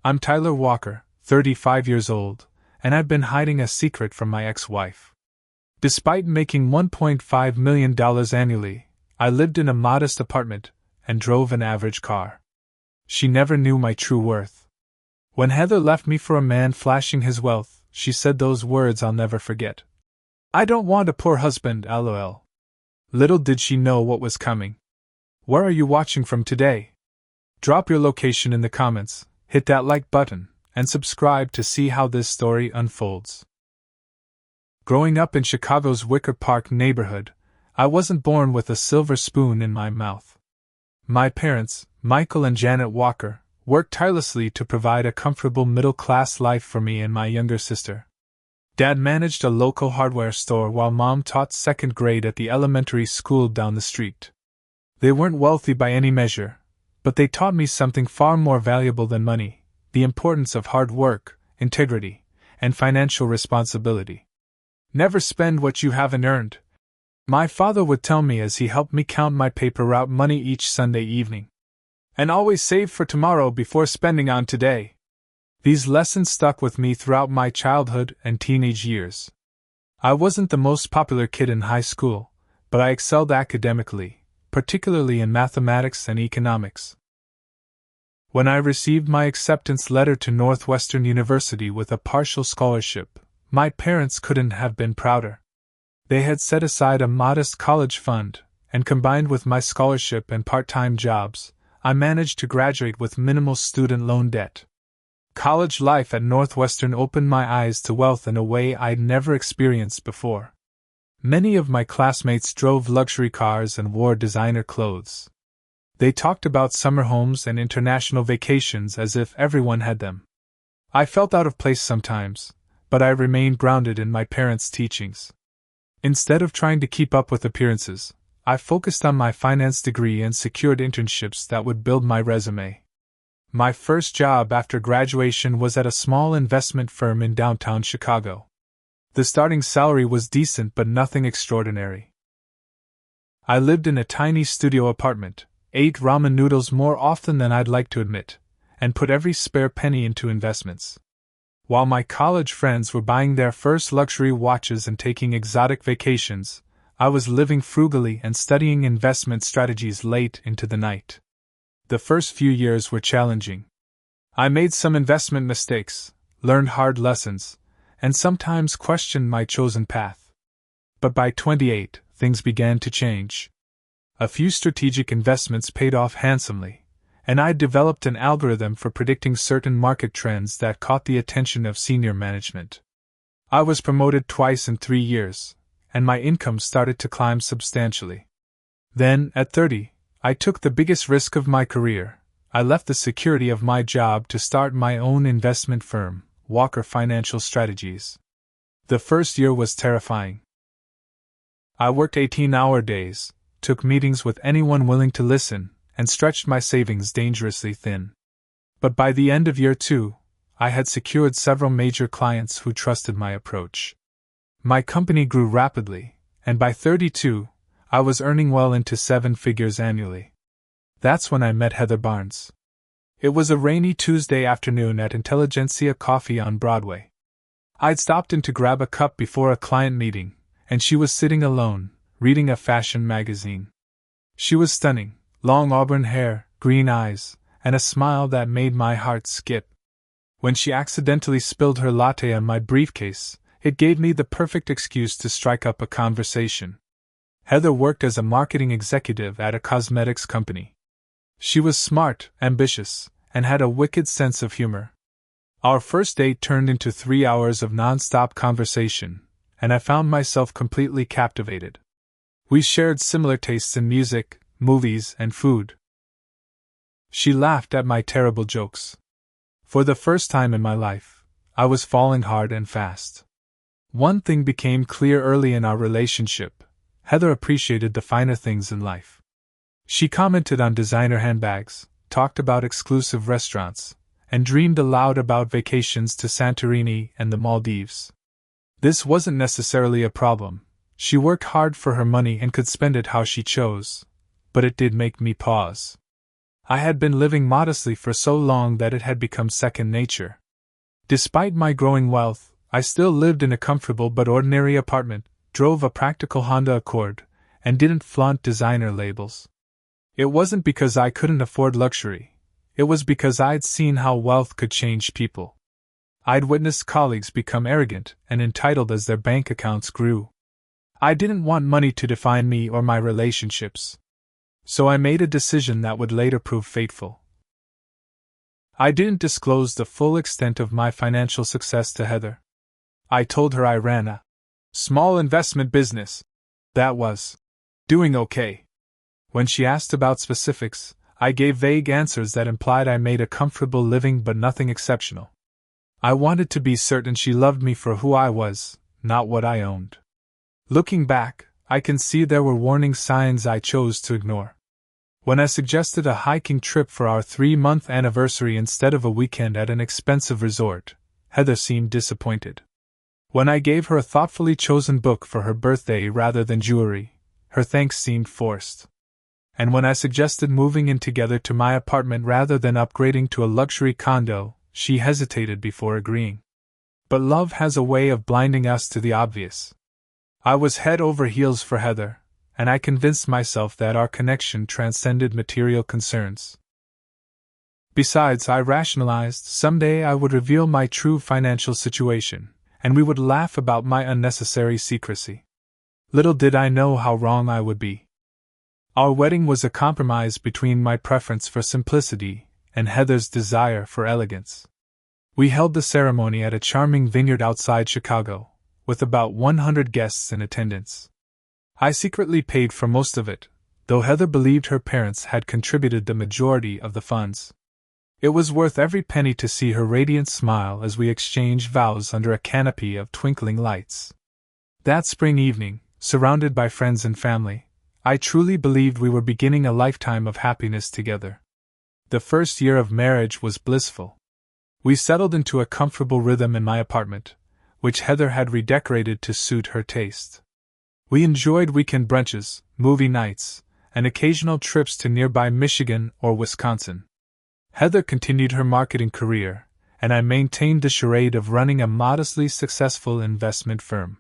I'm Tyler Walker, 35 years old, and I've been hiding a secret from my ex-wife. Despite making $1.5 million annually, I lived in a modest apartment and drove an average car. She never knew my true worth. When Heather left me for a man flashing his wealth, she said those words I'll never forget. "I don't want a poor husband, lol." Little did she know what was coming. Where are you watching from today? Drop your location in the comments, hit that like button, and subscribe to see how this story unfolds. Growing up in Chicago's Wicker Park neighborhood, I wasn't born with a silver spoon in my mouth. My parents, Michael and Janet Walker, worked tirelessly to provide a comfortable middle-class life for me and my younger sister. Dad managed a local hardware store while Mom taught second grade at the elementary school down the street. They weren't wealthy by any measure, but they taught me something far more valuable than money: the importance of hard work, integrity, and financial responsibility. Never spend what you haven't earned, my father would tell me as he helped me count my paper route money each Sunday evening. And always save for tomorrow before spending on today. These lessons stuck with me throughout my childhood and teenage years. I wasn't the most popular kid in high school, but I excelled academically, particularly in mathematics and economics. When I received my acceptance letter to Northwestern University with a partial scholarship, my parents couldn't have been prouder. They had set aside a modest college fund, and combined with my scholarship and part-time jobs, I managed to graduate with minimal student loan debt. College life at Northwestern opened my eyes to wealth in a way I'd never experienced before. Many of my classmates drove luxury cars and wore designer clothes. They talked about summer homes and international vacations as if everyone had them. I felt out of place sometimes, but I remained grounded in my parents' teachings. Instead of trying to keep up with appearances, I focused on my finance degree and secured internships that would build my resume. My first job after graduation was at a small investment firm in downtown Chicago. The starting salary was decent but nothing extraordinary. I lived in a tiny studio apartment, ate ramen noodles more often than I'd like to admit, and put every spare penny into investments. While my college friends were buying their first luxury watches and taking exotic vacations, I was living frugally and studying investment strategies late into the night. The first few years were challenging. I made some investment mistakes, learned hard lessons, and sometimes questioned my chosen path. But by 28, things began to change. A few strategic investments paid off handsomely, and I developed an algorithm for predicting certain market trends that caught the attention of senior management. I was promoted twice in 3 years, and my income started to climb substantially. Then, at 30, I took the biggest risk of my career. I left the security of my job to start my own investment firm, Walker Financial Strategies. The first year was terrifying. I worked 18-hour days, took meetings with anyone willing to listen, and stretched my savings dangerously thin. But by the end of year 2, I had secured several major clients who trusted my approach. My company grew rapidly, and by 32, I was earning well into 7 figures annually. That's when I met Heather Barnes. It was a rainy Tuesday afternoon at Intelligentsia Coffee on Broadway. I'd stopped in to grab a cup before a client meeting, and she was sitting alone, reading a fashion magazine. She was stunning, long auburn hair, green eyes, and a smile that made my heart skip. When she accidentally spilled her latte on my briefcase, it gave me the perfect excuse to strike up a conversation. Heather worked as a marketing executive at a cosmetics company. She was smart, ambitious, and had a wicked sense of humor. Our first date turned into 3 hours of non-stop conversation, and I found myself completely captivated. We shared similar tastes in music, movies, and food. She laughed at my terrible jokes. For the first time in my life, I was falling hard and fast. One thing became clear early in our relationship: Heather appreciated the finer things in life. She commented on designer handbags, talked about exclusive restaurants, and dreamed aloud about vacations to Santorini and the Maldives. This wasn't necessarily a problem. She worked hard for her money and could spend it how she chose, but it did make me pause. I had been living modestly for so long that it had become second nature. Despite my growing wealth, I still lived in a comfortable but ordinary apartment, drove a practical Honda Accord, and didn't flaunt designer labels. It wasn't because I couldn't afford luxury. It was because I'd seen how wealth could change people. I'd witnessed colleagues become arrogant and entitled as their bank accounts grew. I didn't want money to define me or my relationships. So I made a decision that would later prove fateful. I didn't disclose the full extent of my financial success to Heather. I told her I ran a small investment business that was doing okay. When she asked about specifics, I gave vague answers that implied I made a comfortable living but nothing exceptional. I wanted to be certain she loved me for who I was, not what I owned. Looking back, I can see there were warning signs I chose to ignore. When I suggested a hiking trip for our 3-month anniversary instead of a weekend at an expensive resort, Heather seemed disappointed. When I gave her a thoughtfully chosen book for her birthday rather than jewelry, her thanks seemed forced. And when I suggested moving in together to my apartment rather than upgrading to a luxury condo, she hesitated before agreeing. But love has a way of blinding us to the obvious. I was head over heels for Heather, and I convinced myself that our connection transcended material concerns. Besides, I rationalized, someday I would reveal my true financial situation, and we would laugh about my unnecessary secrecy. Little did I know how wrong I would be. Our wedding was a compromise between my preference for simplicity and Heather's desire for elegance. We held the ceremony at a charming vineyard outside Chicago, with about 100 guests in attendance. I secretly paid for most of it, though Heather believed her parents had contributed the majority of the funds. It was worth every penny to see her radiant smile as we exchanged vows under a canopy of twinkling lights. That spring evening, surrounded by friends and family, I truly believed we were beginning a lifetime of happiness together. The first year of marriage was blissful. We settled into a comfortable rhythm in my apartment, which Heather had redecorated to suit her taste. We enjoyed weekend brunches, movie nights, and occasional trips to nearby Michigan or Wisconsin. Heather continued her marketing career, and I maintained the charade of running a modestly successful investment firm.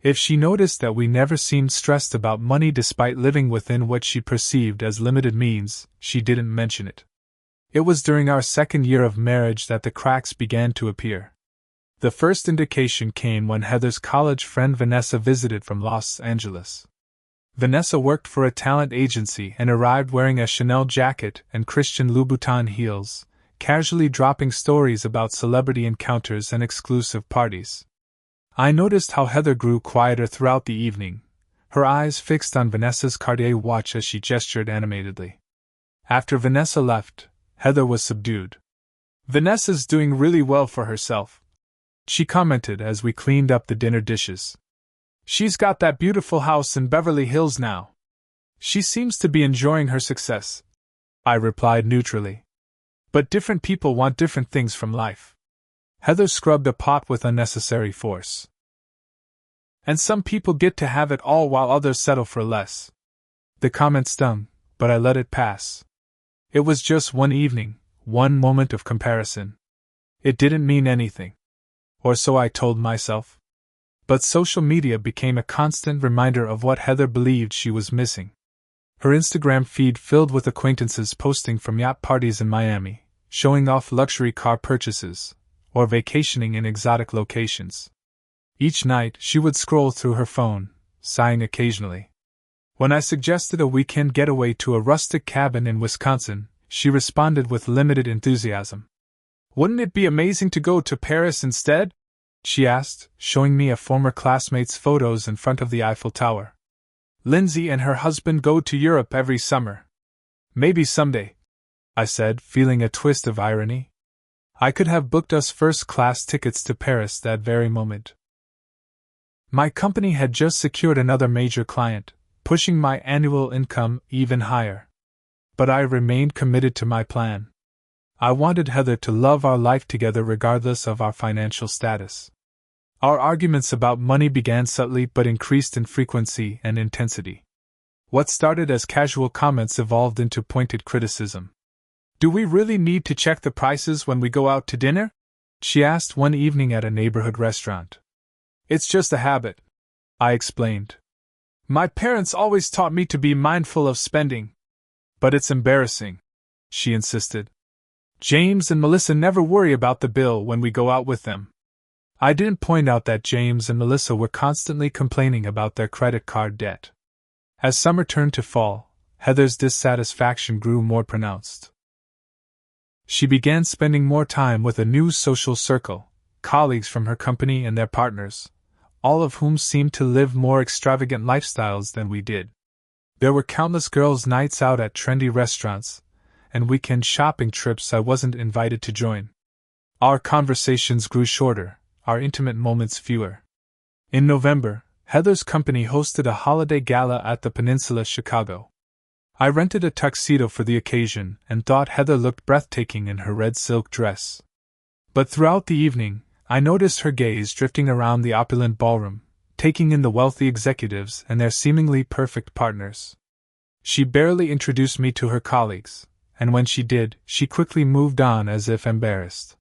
If she noticed that we never seemed stressed about money despite living within what she perceived as limited means, she didn't mention it. It was during our second year of marriage that the cracks began to appear. The first indication came when Heather's college friend Vanessa visited from Los Angeles. Vanessa worked for a talent agency and arrived wearing a Chanel jacket and Christian Louboutin heels, casually dropping stories about celebrity encounters and exclusive parties. I noticed how Heather grew quieter throughout the evening, her eyes fixed on Vanessa's Cartier watch as she gestured animatedly. After Vanessa left, Heather was subdued. "Vanessa's doing really well for herself," she commented as we cleaned up the dinner dishes. "She's got that beautiful house in Beverly Hills now. She seems to be enjoying her success," I replied neutrally. "But different people want different things from life." Heather scrubbed a pot with unnecessary force. "And some people get to have it all while others settle for less." The comment stung, but I let it pass. It was just one evening, one moment of comparison. It didn't mean anything. Or so I told myself. But social media became a constant reminder of what Heather believed she was missing. Her Instagram feed filled with acquaintances posting from yacht parties in Miami, showing off luxury car purchases, or vacationing in exotic locations. Each night she would scroll through her phone, sighing occasionally. When I suggested a weekend getaway to a rustic cabin in Wisconsin, she responded with limited enthusiasm. "Wouldn't it be amazing to go to Paris instead?" she asked, showing me a former classmate's photos in front of the Eiffel Tower. "Lindsay and her husband go to Europe every summer. Maybe someday," I said, feeling a twist of irony. I could have booked us first-class tickets to Paris that very moment. My company had just secured another major client, pushing my annual income even higher. But I remained committed to my plan. I wanted Heather to love our life together regardless of our financial status. Our arguments about money began subtly but increased in frequency and intensity. What started as casual comments evolved into pointed criticism. "Do we really need to check the prices when we go out to dinner?" she asked one evening at a neighborhood restaurant. "It's just a habit," I explained. "My parents always taught me to be mindful of spending." "But it's embarrassing," she insisted. "James and Melissa never worry about the bill when we go out with them." I didn't point out that James and Melissa were constantly complaining about their credit card debt. As summer turned to fall, Heather's dissatisfaction grew more pronounced. She began spending more time with a new social circle, colleagues from her company and their partners, all of whom seemed to live more extravagant lifestyles than we did. There were countless girls' nights out at trendy restaurants, and weekend shopping trips I wasn't invited to join. Our conversations grew shorter, our intimate moments fewer. In November, Heather's company hosted a holiday gala at the Peninsula, Chicago. I rented a tuxedo for the occasion and thought Heather looked breathtaking in her red silk dress. But throughout the evening, I noticed her gaze drifting around the opulent ballroom, taking in the wealthy executives and their seemingly perfect partners. She barely introduced me to her colleagues, and when she did, she quickly moved on as if embarrassed.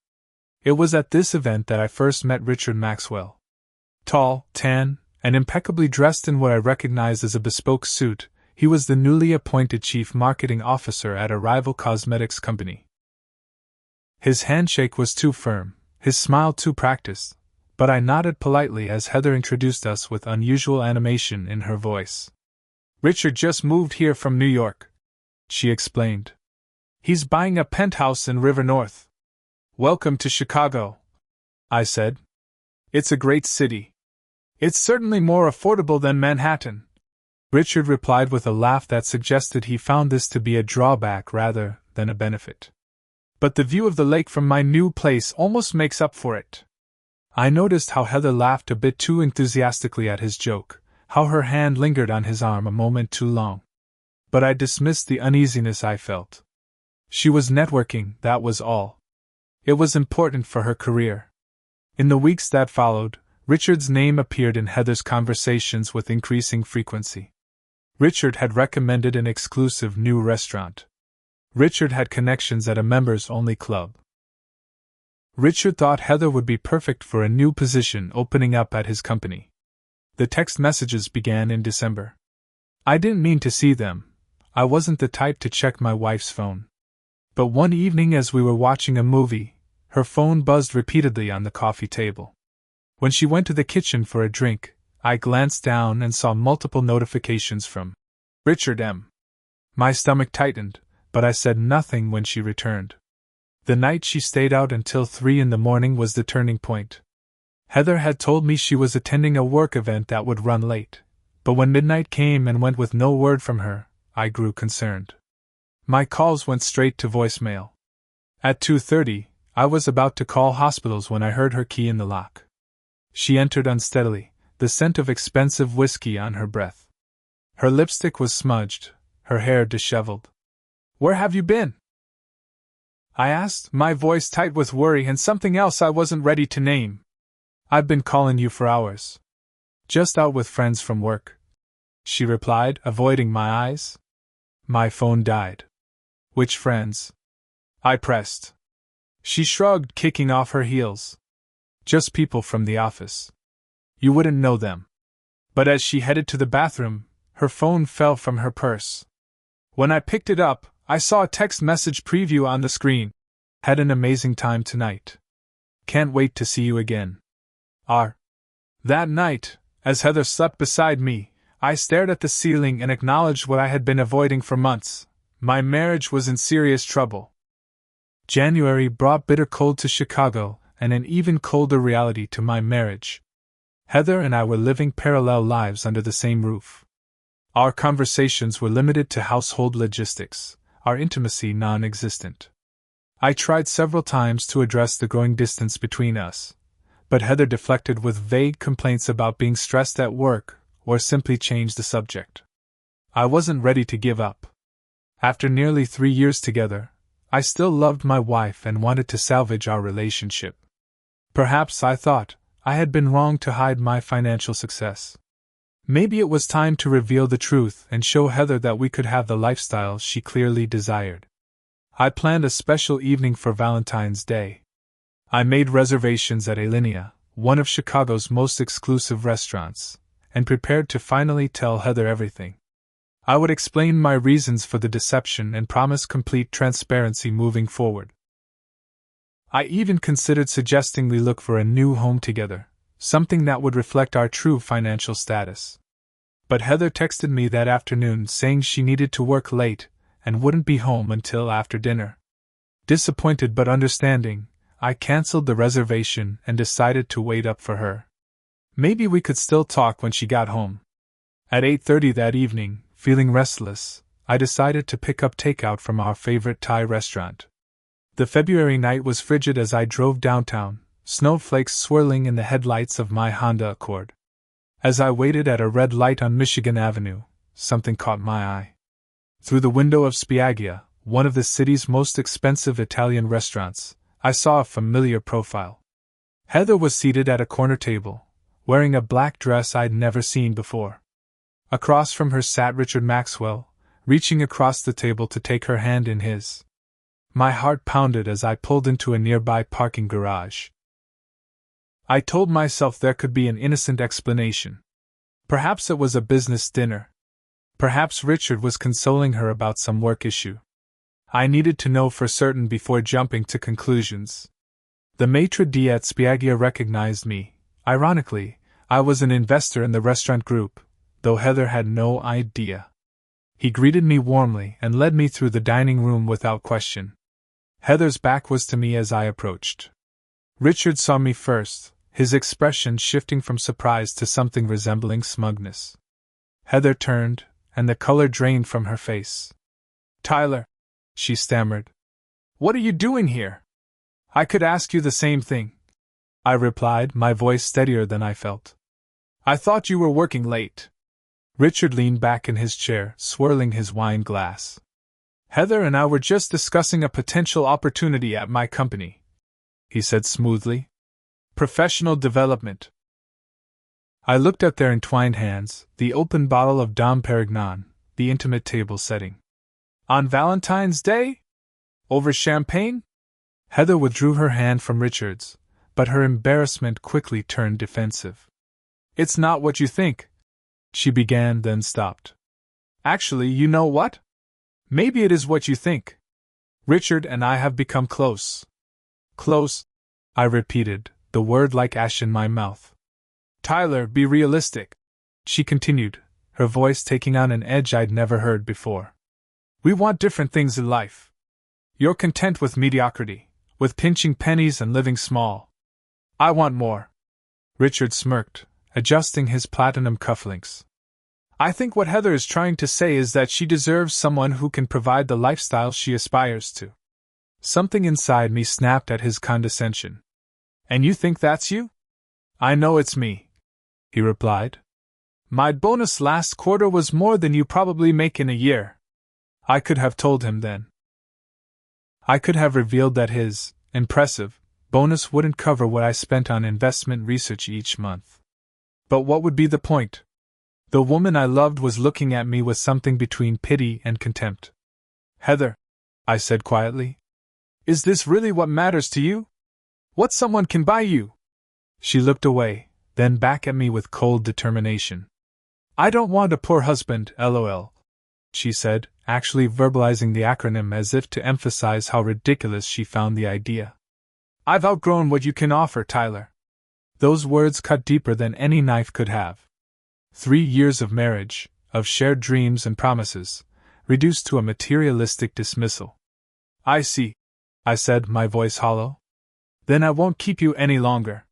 It was at this event that I first met Richard Maxwell. Tall, tan, and impeccably dressed in what I recognized as a bespoke suit, he was the newly appointed chief marketing officer at a rival cosmetics company. His handshake was too firm, his smile too practiced, but I nodded politely as Heather introduced us with unusual animation in her voice. "Richard just moved here from New York," she explained. "He's buying a penthouse in River North." "Welcome to Chicago," I said. "It's a great city. It's certainly more affordable than Manhattan." Richard replied with a laugh that suggested he found this to be a drawback rather than a benefit. "But the view of the lake from my new place almost makes up for it." I noticed how Heather laughed a bit too enthusiastically at his joke, how her hand lingered on his arm a moment too long. But I dismissed the uneasiness I felt. She was networking, that was all. It was important for her career. In the weeks that followed, Richard's name appeared in Heather's conversations with increasing frequency. Richard had recommended an exclusive new restaurant. Richard had connections at a members-only club. Richard thought Heather would be perfect for a new position opening up at his company. The text messages began in December. I didn't mean to see them. I wasn't the type to check my wife's phone. But one evening as we were watching a movie, her phone buzzed repeatedly on the coffee table. When she went to the kitchen for a drink, I glanced down and saw multiple notifications from Richard M. My stomach tightened, but I said nothing when she returned. The night she stayed out until 3 in the morning was the turning point. Heather had told me she was attending a work event that would run late, but when midnight came and went with no word from her, I grew concerned. My calls went straight to voicemail. At 2:30, I was about to call hospitals when I heard her key in the lock. She entered unsteadily, the scent of expensive whiskey on her breath. Her lipstick was smudged, her hair disheveled. "Where have you been?" I asked, my voice tight with worry and something else I wasn't ready to name. "I've been calling you for hours." "Just out with friends from work," she replied, avoiding my eyes. My phone died. "Which friends?" I pressed. She shrugged, kicking off her heels. "Just people from the office. You wouldn't know them." But as she headed to the bathroom, her phone fell from her purse. When I picked it up, I saw a text message preview on the screen. "Had an amazing time tonight. Can't wait to see you again. R." That night, as Heather slept beside me, I stared at the ceiling and acknowledged what I had been avoiding for months. My marriage was in serious trouble. January brought bitter cold to Chicago and an even colder reality to my marriage. Heather and I were living parallel lives under the same roof. Our conversations were limited to household logistics, our intimacy non-existent. I tried several times to address the growing distance between us, but Heather deflected with vague complaints about being stressed at work or simply changed the subject. I wasn't ready to give up. After nearly 3 years together, I still loved my wife and wanted to salvage our relationship. Perhaps, I thought, I had been wrong to hide my financial success. Maybe it was time to reveal the truth and show Heather that we could have the lifestyle she clearly desired. I planned a special evening for Valentine's Day. I made reservations at Alinea, one of Chicago's most exclusive restaurants, and prepared to finally tell Heather everything. I would explain my reasons for the deception and promise complete transparency moving forward. I even considered suggesting we look for a new home together, something that would reflect our true financial status. But Heather texted me that afternoon saying she needed to work late and wouldn't be home until after dinner. Disappointed but understanding, I canceled the reservation and decided to wait up for her. Maybe we could still talk when she got home. At 8:30 that evening, feeling restless, I decided to pick up takeout from our favorite Thai restaurant. The February night was frigid as I drove downtown, snowflakes swirling in the headlights of my Honda Accord. As I waited at a red light on Michigan Avenue, something caught my eye. Through the window of Spiaggia, one of the city's most expensive Italian restaurants, I saw a familiar profile. Heather was seated at a corner table, wearing a black dress I'd never seen before. Across from her sat Richard Maxwell, reaching across the table to take her hand in his. My heart pounded as I pulled into a nearby parking garage. I told myself there could be an innocent explanation. Perhaps it was a business dinner. Perhaps Richard was consoling her about some work issue. I needed to know for certain before jumping to conclusions. The maitre d' at Spiaggia recognized me. Ironically, I was an investor in the restaurant group, though Heather had no idea. He greeted me warmly and led me through the dining room without question. Heather's back was to me as I approached. Richard saw me first, his expression shifting from surprise to something resembling smugness. Heather turned, and the color drained from her face. "Tyler," she stammered. "What are you doing here?" "I could ask you the same thing," I replied, my voice steadier than I felt. "I thought you were working late." Richard leaned back in his chair, swirling his wine glass. "Heather and I were just discussing a potential opportunity at my company," he said smoothly. "Professional development." I looked at their entwined hands, the open bottle of Dom Perignon, the intimate table setting. "On Valentine's Day? Over champagne?" Heather withdrew her hand from Richard's, but her embarrassment quickly turned defensive. "It's not what you think," she began, then stopped. "Actually, you know what? Maybe it is what you think. Richard and I have become close." "Close?" I repeated, the word like ash in my mouth. "Tyler, be realistic," she continued, her voice taking on an edge I'd never heard before. "We want different things in life. You're content with mediocrity, with pinching pennies and living small. I want more." Richard smirked, adjusting his platinum cufflinks. "I think what Heather is trying to say is that she deserves someone who can provide the lifestyle she aspires to." Something inside me snapped at his condescension. "And you think that's you?" "I know it's me," he replied. "My bonus last quarter was more than you probably make in a year." I could have told him then. I could have revealed that his impressive bonus wouldn't cover what I spent on investment research each month. But what would be the point? The woman I loved was looking at me with something between pity and contempt. "Heather," I said quietly, "is this really what matters to you? What someone can buy you?" She looked away, then back at me with cold determination. "I don't want a poor husband, LOL," she said, actually verbalizing the acronym as if to emphasize how ridiculous she found the idea. "I've outgrown what you can offer, Tyler." Those words cut deeper than any knife could have. 3 years of marriage, of shared dreams and promises, reduced to a materialistic dismissal. "I see," I said, my voice hollow. "Then I won't keep you any longer."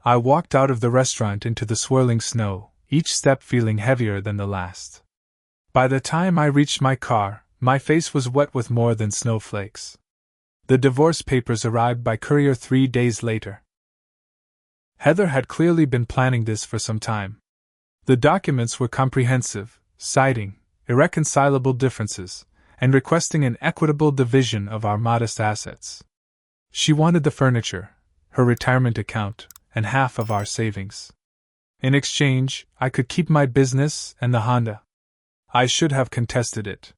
I walked out of the restaurant into the swirling snow, each step feeling heavier than the last. By the time I reached my car, my face was wet with more than snowflakes. The divorce papers arrived by courier 3 days later. Heather had clearly been planning this for some time. The documents were comprehensive, citing irreconcilable differences, and requesting an equitable division of our modest assets. She wanted the furniture, her retirement account, and half of our savings. In exchange, I could keep my business and the Honda. I should have contested it.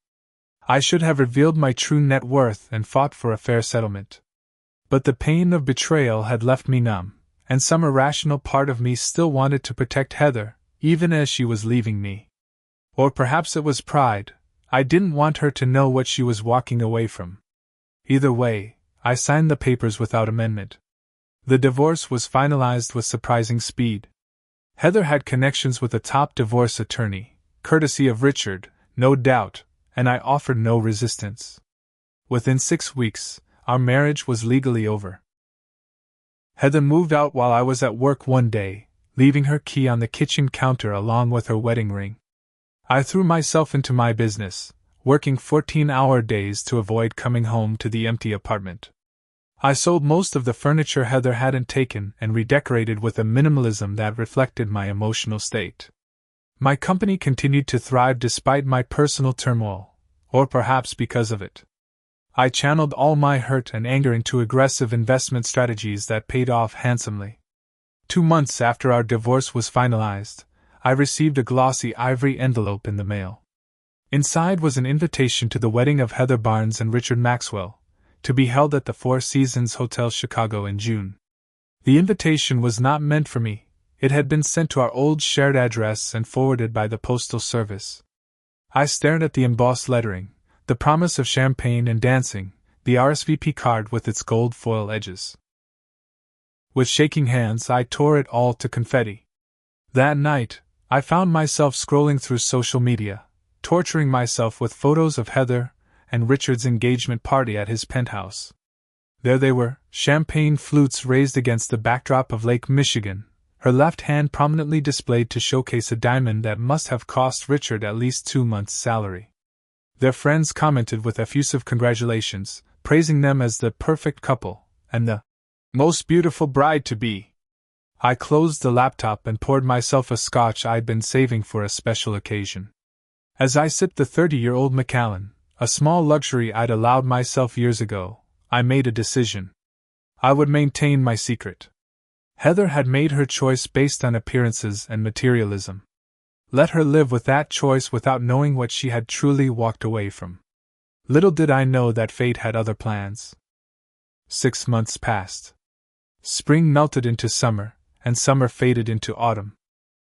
I should have revealed my true net worth and fought for a fair settlement. But the pain of betrayal had left me numb, and some irrational part of me still wanted to protect Heather, even as she was leaving me. Or perhaps it was pride. I didn't want her to know what she was walking away from. Either way, I signed the papers without amendment. The divorce was finalized with surprising speed. Heather had connections with a top divorce attorney, courtesy of Richard, no doubt, and I offered no resistance. Within 6 weeks, our marriage was legally over. Heather moved out while I was at work one day, leaving her key on the kitchen counter along with her wedding ring. I threw myself into my business, working 14-hour days to avoid coming home to the empty apartment. I sold most of the furniture Heather hadn't taken and redecorated with a minimalism that reflected my emotional state. My company continued to thrive despite my personal turmoil, or perhaps because of it. I channeled all my hurt and anger into aggressive investment strategies that paid off handsomely. 2 months after our divorce was finalized, I received a glossy ivory envelope in the mail. Inside was an invitation to the wedding of Heather Barnes and Richard Maxwell, to be held at the Four Seasons Hotel Chicago in June. The invitation was not meant for me. It had been sent to our old shared address and forwarded by the postal service. I stared at the embossed lettering, the promise of champagne and dancing, the RSVP card with its gold foil edges. With shaking hands, I tore it all to confetti. That night, I found myself scrolling through social media, torturing myself with photos of Heather and Richard's engagement party at his penthouse. There they were, champagne flutes raised against the backdrop of Lake Michigan, her left hand prominently displayed to showcase a diamond that must have cost Richard at least 2 months' salary. Their friends commented with effusive congratulations, praising them as the perfect couple, and the most beautiful bride-to-be. I closed the laptop and poured myself a scotch I'd been saving for a special occasion. As I sipped the 30-year-old Macallan, a small luxury I'd allowed myself years ago, I made a decision. I would maintain my secret. Heather had made her choice based on appearances and materialism. Let her live with that choice without knowing what she had truly walked away from. Little did I know that fate had other plans. 6 months passed. Spring melted into summer, and summer faded into autumn.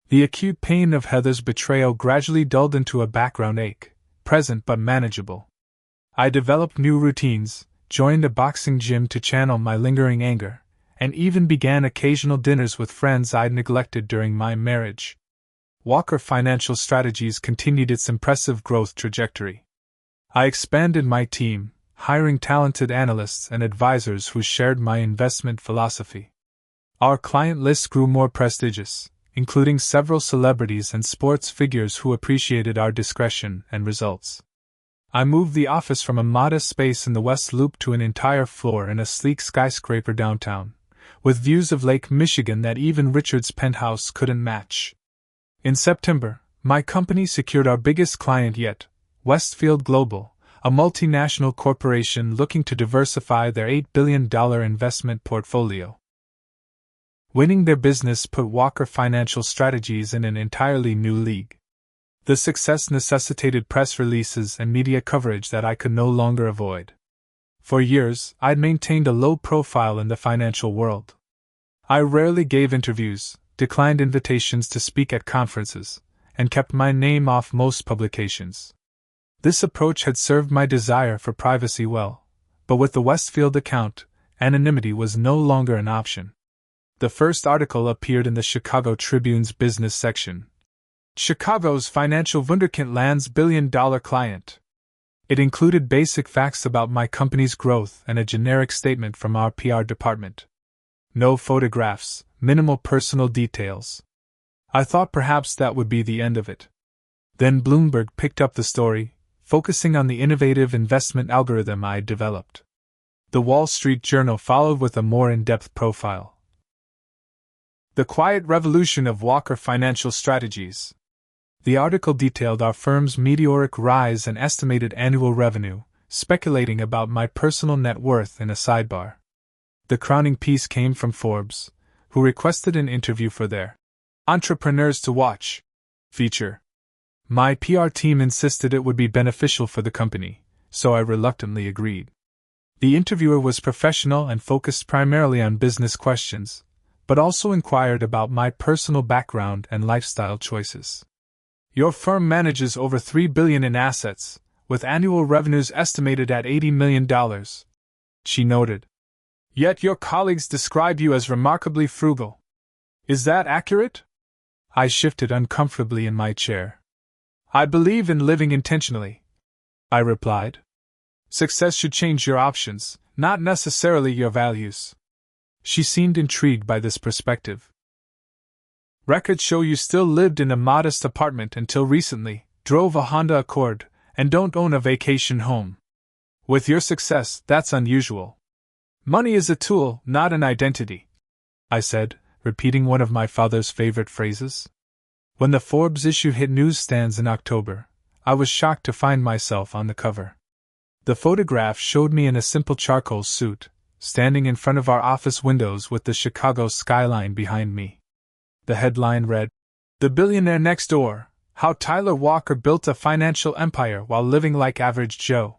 The acute pain of Heather's betrayal gradually dulled into a background ache, present but manageable. I developed new routines, joined a boxing gym to channel my lingering anger, and even began occasional dinners with friends I'd neglected during my marriage. Walker Financial Strategies continued its impressive growth trajectory. I expanded my team, hiring talented analysts and advisors who shared my investment philosophy. Our client list grew more prestigious, including several celebrities and sports figures who appreciated our discretion and results. I moved the office from a modest space in the West Loop to an entire floor in a sleek skyscraper downtown, with views of Lake Michigan that even Richard's penthouse couldn't match. In September, my company secured our biggest client yet, Westfield Global, a multinational corporation looking to diversify their $8 billion investment portfolio. Winning their business put Walker Financial Strategies in an entirely new league. The success necessitated press releases and media coverage that I could no longer avoid. For years, I'd maintained a low profile in the financial world. I rarely gave interviews, declined invitations to speak at conferences, and kept my name off most publications. This approach had served my desire for privacy well, but with the Westfield account, anonymity was no longer an option. The first article appeared in the Chicago Tribune's business section. Chicago's financial wunderkind lands billion-dollar client. It included basic facts about my company's growth and a generic statement from our PR department. No photographs, minimal personal details. I thought perhaps that would be the end of it. Then Bloomberg picked up the story, focusing on the innovative investment algorithm I'd developed. The Wall Street Journal followed with a more in-depth profile. The Quiet Revolution of Walker Financial Strategies. The article detailed our firm's meteoric rise and estimated annual revenue, speculating about my personal net worth in a sidebar. The crowning piece came from Forbes, who requested an interview for their Entrepreneurs to Watch feature. My PR team insisted it would be beneficial for the company, so I reluctantly agreed. The interviewer was professional and focused primarily on business questions, but also inquired about my personal background and lifestyle choices. Your firm manages over $3 billion in assets, with annual revenues estimated at $80 million, she noted. Yet your colleagues describe you as remarkably frugal. Is that accurate? I shifted uncomfortably in my chair. I believe in living intentionally, I replied. Success should change your options, not necessarily your values. She seemed intrigued by this perspective. Records show you still lived in a modest apartment until recently, drove a Honda Accord, and don't own a vacation home. With your success, that's unusual. Money is a tool, not an identity, I said, repeating one of my father's favorite phrases. When the Forbes issue hit newsstands in October, I was shocked to find myself on the cover. The photograph showed me in a simple charcoal suit, standing in front of our office windows with the Chicago skyline behind me. The headline read, "The Billionaire Next Door: How Tyler Walker Built a Financial Empire While Living Like Average Joe."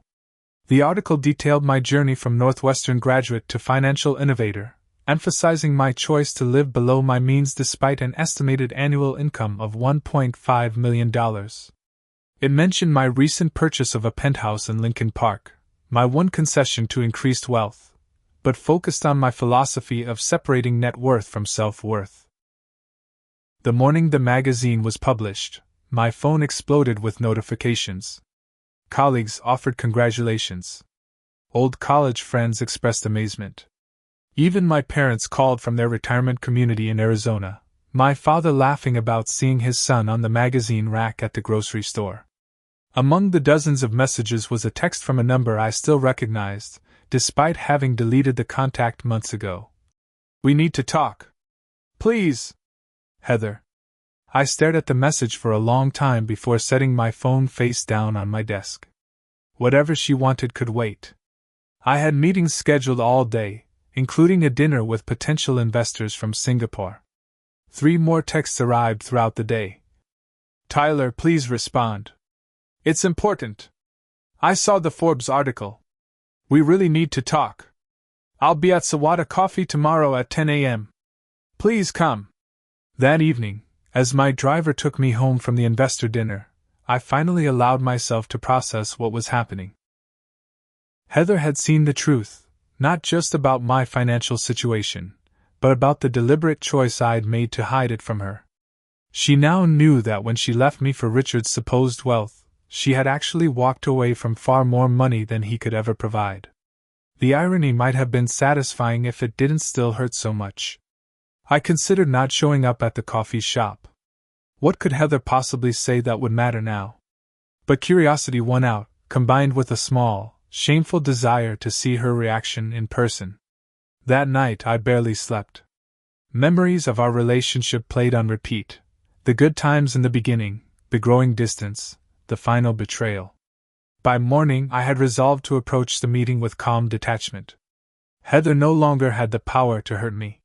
The article detailed my journey from Northwestern graduate to financial innovator, emphasizing my choice to live below my means despite an estimated annual income of $1.5 million. It mentioned my recent purchase of a penthouse in Lincoln Park, my one concession to increased wealth, but focused on my philosophy of separating net worth from self-worth. The morning the magazine was published, my phone exploded with notifications. Colleagues offered congratulations. Old college friends expressed amazement. Even my parents called from their retirement community in Arizona, my father laughing about seeing his son on the magazine rack at the grocery store. Among the dozens of messages was a text from a number I still recognized, despite having deleted the contact months ago. "We need to talk. Please. Heather." I stared at the message for a long time before setting my phone face down on my desk. Whatever she wanted could wait. I had meetings scheduled all day, including a dinner with potential investors from Singapore. 3 more texts arrived throughout the day. "Tyler, please respond. It's important. I saw the Forbes article. We really need to talk. I'll be at Sawada Coffee tomorrow at 10 a.m. Please come." That evening, as my driver took me home from the investor dinner, I finally allowed myself to process what was happening. Heather had seen the truth, not just about my financial situation, but about the deliberate choice I'd made to hide it from her. She now knew that when she left me for Richard's supposed wealth, she had actually walked away from far more money than he could ever provide. The irony might have been satisfying if it didn't still hurt so much. I considered not showing up at the coffee shop. What could Heather possibly say that would matter now? But curiosity won out, combined with a small, shameful desire to see her reaction in person. That night I barely slept. Memories of our relationship played on repeat. The good times in the beginning, the growing distance, the final betrayal. By morning I had resolved to approach the meeting with calm detachment. Heather no longer had the power to hurt me.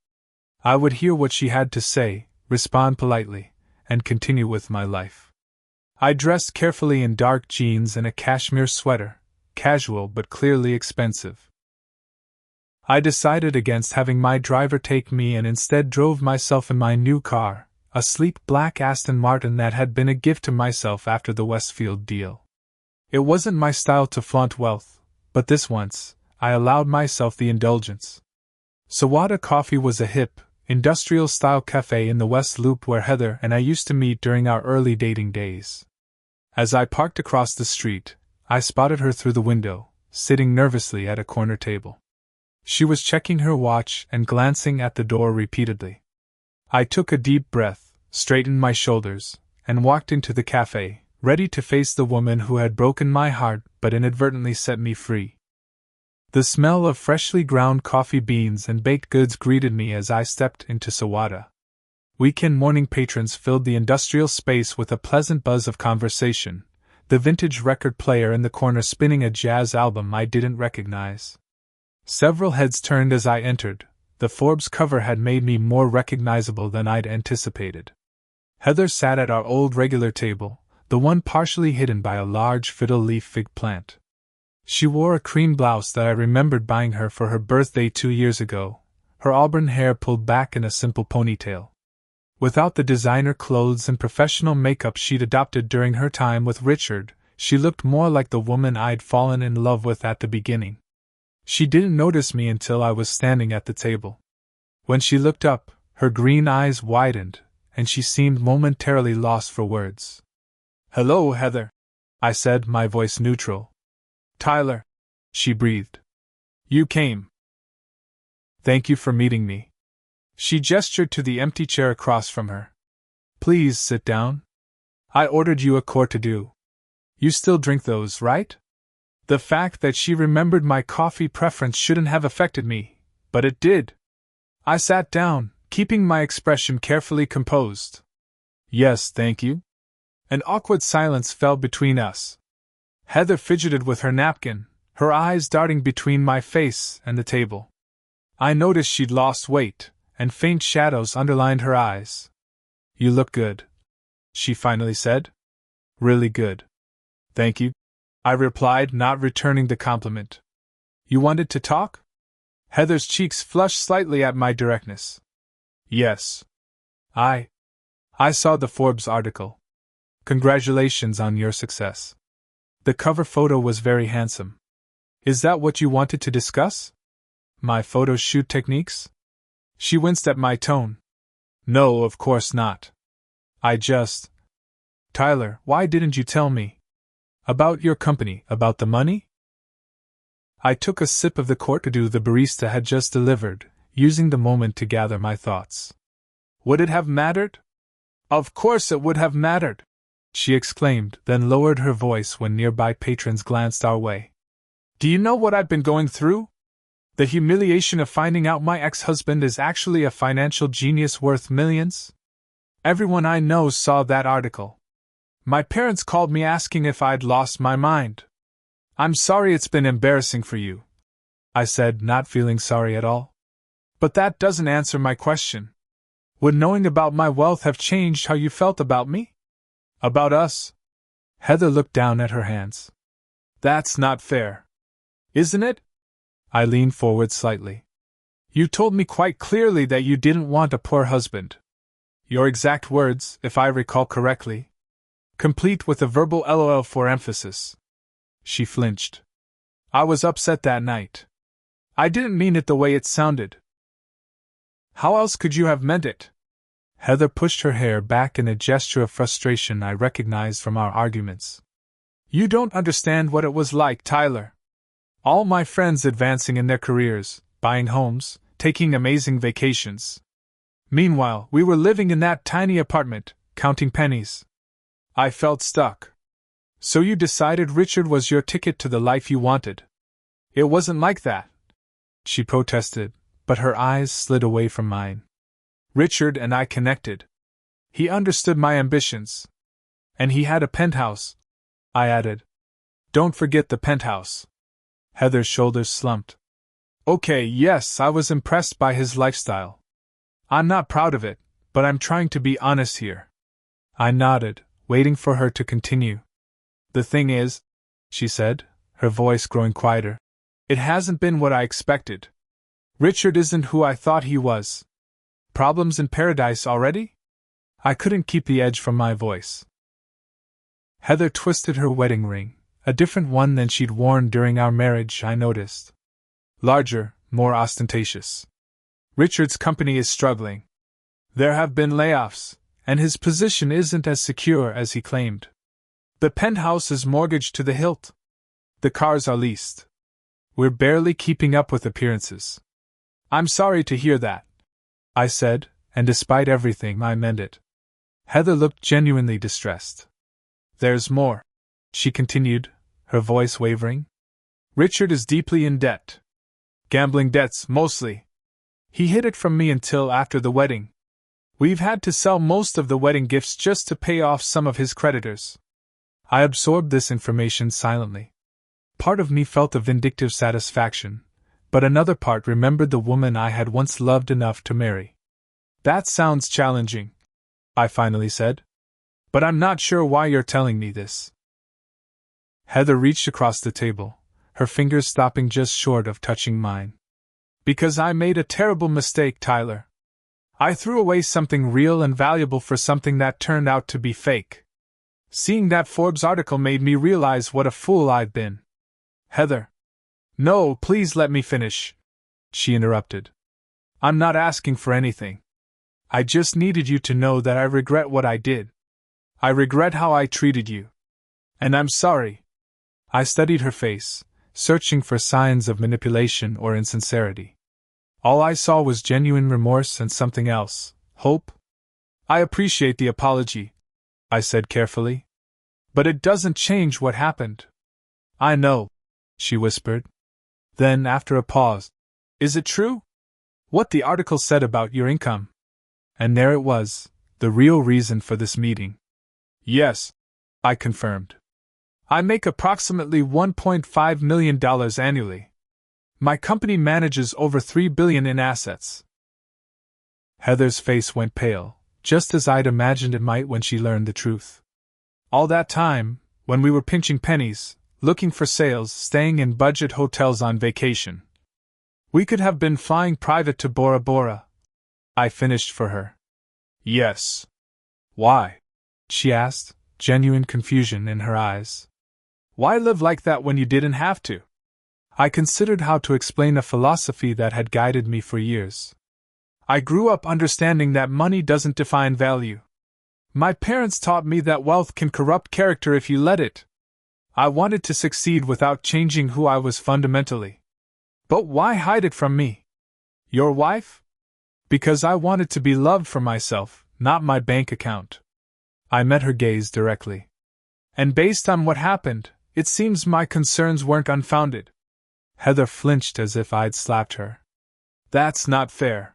I would hear what she had to say, respond politely, and continue with my life. I dressed carefully in dark jeans and a cashmere sweater, casual but clearly expensive. I decided against having my driver take me and instead drove myself in my new car, a sleek black Aston Martin that had been a gift to myself after the Westfield deal. It wasn't my style to flaunt wealth, but this once, I allowed myself the indulgence. Sawada Coffee was a hip, industrial-style cafe in the West Loop where Heather and I used to meet during our early dating days. As I parked across the street, I spotted her through the window, sitting nervously at a corner table. She was checking her watch and glancing at the door repeatedly. I took a deep breath, straightened my shoulders, and walked into the cafe, ready to face the woman who had broken my heart but inadvertently set me free. The smell of freshly ground coffee beans and baked goods greeted me as I stepped into Sawada. Weekend morning patrons filled the industrial space with a pleasant buzz of conversation, the vintage record player in the corner spinning a jazz album I didn't recognize. Several heads turned as I entered. The Forbes cover had made me more recognizable than I'd anticipated. Heather sat at our old regular table, the one partially hidden by a large fiddle-leaf fig plant. She wore a cream blouse that I remembered buying her for her birthday 2 years ago, her auburn hair pulled back in a simple ponytail. Without the designer clothes and professional makeup she'd adopted during her time with Richard, she looked more like the woman I'd fallen in love with at the beginning. She didn't notice me until I was standing at the table. When she looked up, her green eyes widened, and she seemed momentarily lost for words. "Hello, Heather," I said, my voice neutral. "Tyler," she breathed. "You came. Thank you for meeting me." She gestured to the empty chair across from her. "Please sit down. I ordered you a cortado. You still drink those, right?" The fact that she remembered my coffee preference shouldn't have affected me, but it did. I sat down, keeping my expression carefully composed. "Yes, thank you." An awkward silence fell between us. Heather fidgeted with her napkin, her eyes darting between my face and the table. I noticed she'd lost weight, and faint shadows underlined her eyes. "You look good," she finally said. "Really good." "Thank you," I replied, not returning the compliment. "You wanted to talk?" Heather's cheeks flushed slightly at my directness. "Yes. I saw the Forbes article. Congratulations on your success. The cover photo was very handsome. Is that what you wanted to discuss? My photo shoot techniques?" She winced at my tone. "No, of course not. Tyler, why didn't you tell me? About your company, about the money?" I took a sip of the cortado the barista had just delivered, using the moment to gather my thoughts. Would it have mattered? Of course it would have mattered, she exclaimed, then lowered her voice when nearby patrons glanced our way. "Do you know what I've been going through? The humiliation of finding out my ex-husband is actually a financial genius worth millions? Everyone I know saw that article. My parents called me asking if I'd lost my mind. I'm sorry it's been embarrassing for you," I said, not feeling sorry at all. "But that doesn't answer my question. Would knowing about my wealth have changed how you felt about me? About us?" Heather looked down at her hands. "That's not fair. Isn't it?" I leaned forward slightly. "You told me quite clearly that you didn't want a poor husband. Your exact words, if I recall correctly. Complete with a verbal LOL for emphasis." She flinched. "I was upset that night. I didn't mean it the way it sounded." "How else could you have meant it?" Heather pushed her hair back in a gesture of frustration I recognized from our arguments. "You don't understand what it was like, Tyler. All my friends advancing in their careers, buying homes, taking amazing vacations. Meanwhile, we were living in that tiny apartment, counting pennies. I felt stuck. So you decided Richard was your ticket to the life you wanted. It wasn't like that," she protested, but her eyes slid away from mine. "Richard and I connected. He understood my ambitions. And he had a penthouse," I added. "Don't forget the penthouse." Heather's shoulders slumped. "Okay, yes, I was impressed by his lifestyle. I'm not proud of it, but I'm trying to be honest here." I nodded, waiting for her to continue. "The thing is," she said, her voice growing quieter, "it hasn't been what I expected. Richard isn't who I thought he was. Problems in paradise already?" I couldn't keep the edge from my voice. Heather twisted her wedding ring, a different one than she'd worn during our marriage, I noticed. Larger, more ostentatious. "Richard's company is struggling. There have been layoffs, and his position isn't as secure as he claimed. The penthouse is mortgaged to the hilt. The cars are leased. We're barely keeping up with appearances." "I'm sorry to hear that," I said, and despite everything, I meant it. Heather looked genuinely distressed. "There's more," she continued, her voice wavering. "Richard is deeply in debt. Gambling debts, mostly. He hid it from me until after the wedding. We've had to sell most of the wedding gifts just to pay off some of his creditors." I absorbed this information silently. Part of me felt a vindictive satisfaction, but another part remembered the woman I had once loved enough to marry. "That sounds challenging," I finally said. But I'm not sure why you're telling me this. Heather reached across the table, her fingers stopping just short of touching mine. Because I made a terrible mistake, Tyler. I threw away something real and valuable for something that turned out to be fake. Seeing that Forbes article made me realize what a fool I've been. Heather. No, please let me finish, she interrupted. I'm not asking for anything. I just needed you to know that I regret what I did. I regret how I treated you. And I'm sorry. I studied her face, searching for signs of manipulation or insincerity. All I saw was genuine remorse and something else, hope. I appreciate the apology, I said carefully. But it doesn't change what happened. I know, she whispered. Then, after a pause, is it true? What the article said about your income? And there it was, the real reason for this meeting. Yes, I confirmed. I make approximately $1.5 million annually. My company manages over $3 billion in assets. Heather's face went pale, just as I'd imagined it might when she learned the truth. All that time, when we were pinching pennies, looking for sales, staying in budget hotels on vacation. We could have been flying private to Bora Bora. I finished for her. Yes. Why? She asked, genuine confusion in her eyes. Why live like that when you didn't have to? I considered how to explain a philosophy that had guided me for years. I grew up understanding that money doesn't define value. My parents taught me that wealth can corrupt character if you let it. I wanted to succeed without changing who I was fundamentally. But why hide it from me? Your wife? Because I wanted to be loved for myself, not my bank account. I met her gaze directly. And based on what happened, it seems my concerns weren't unfounded. Heather flinched as if I'd slapped her. That's not fair.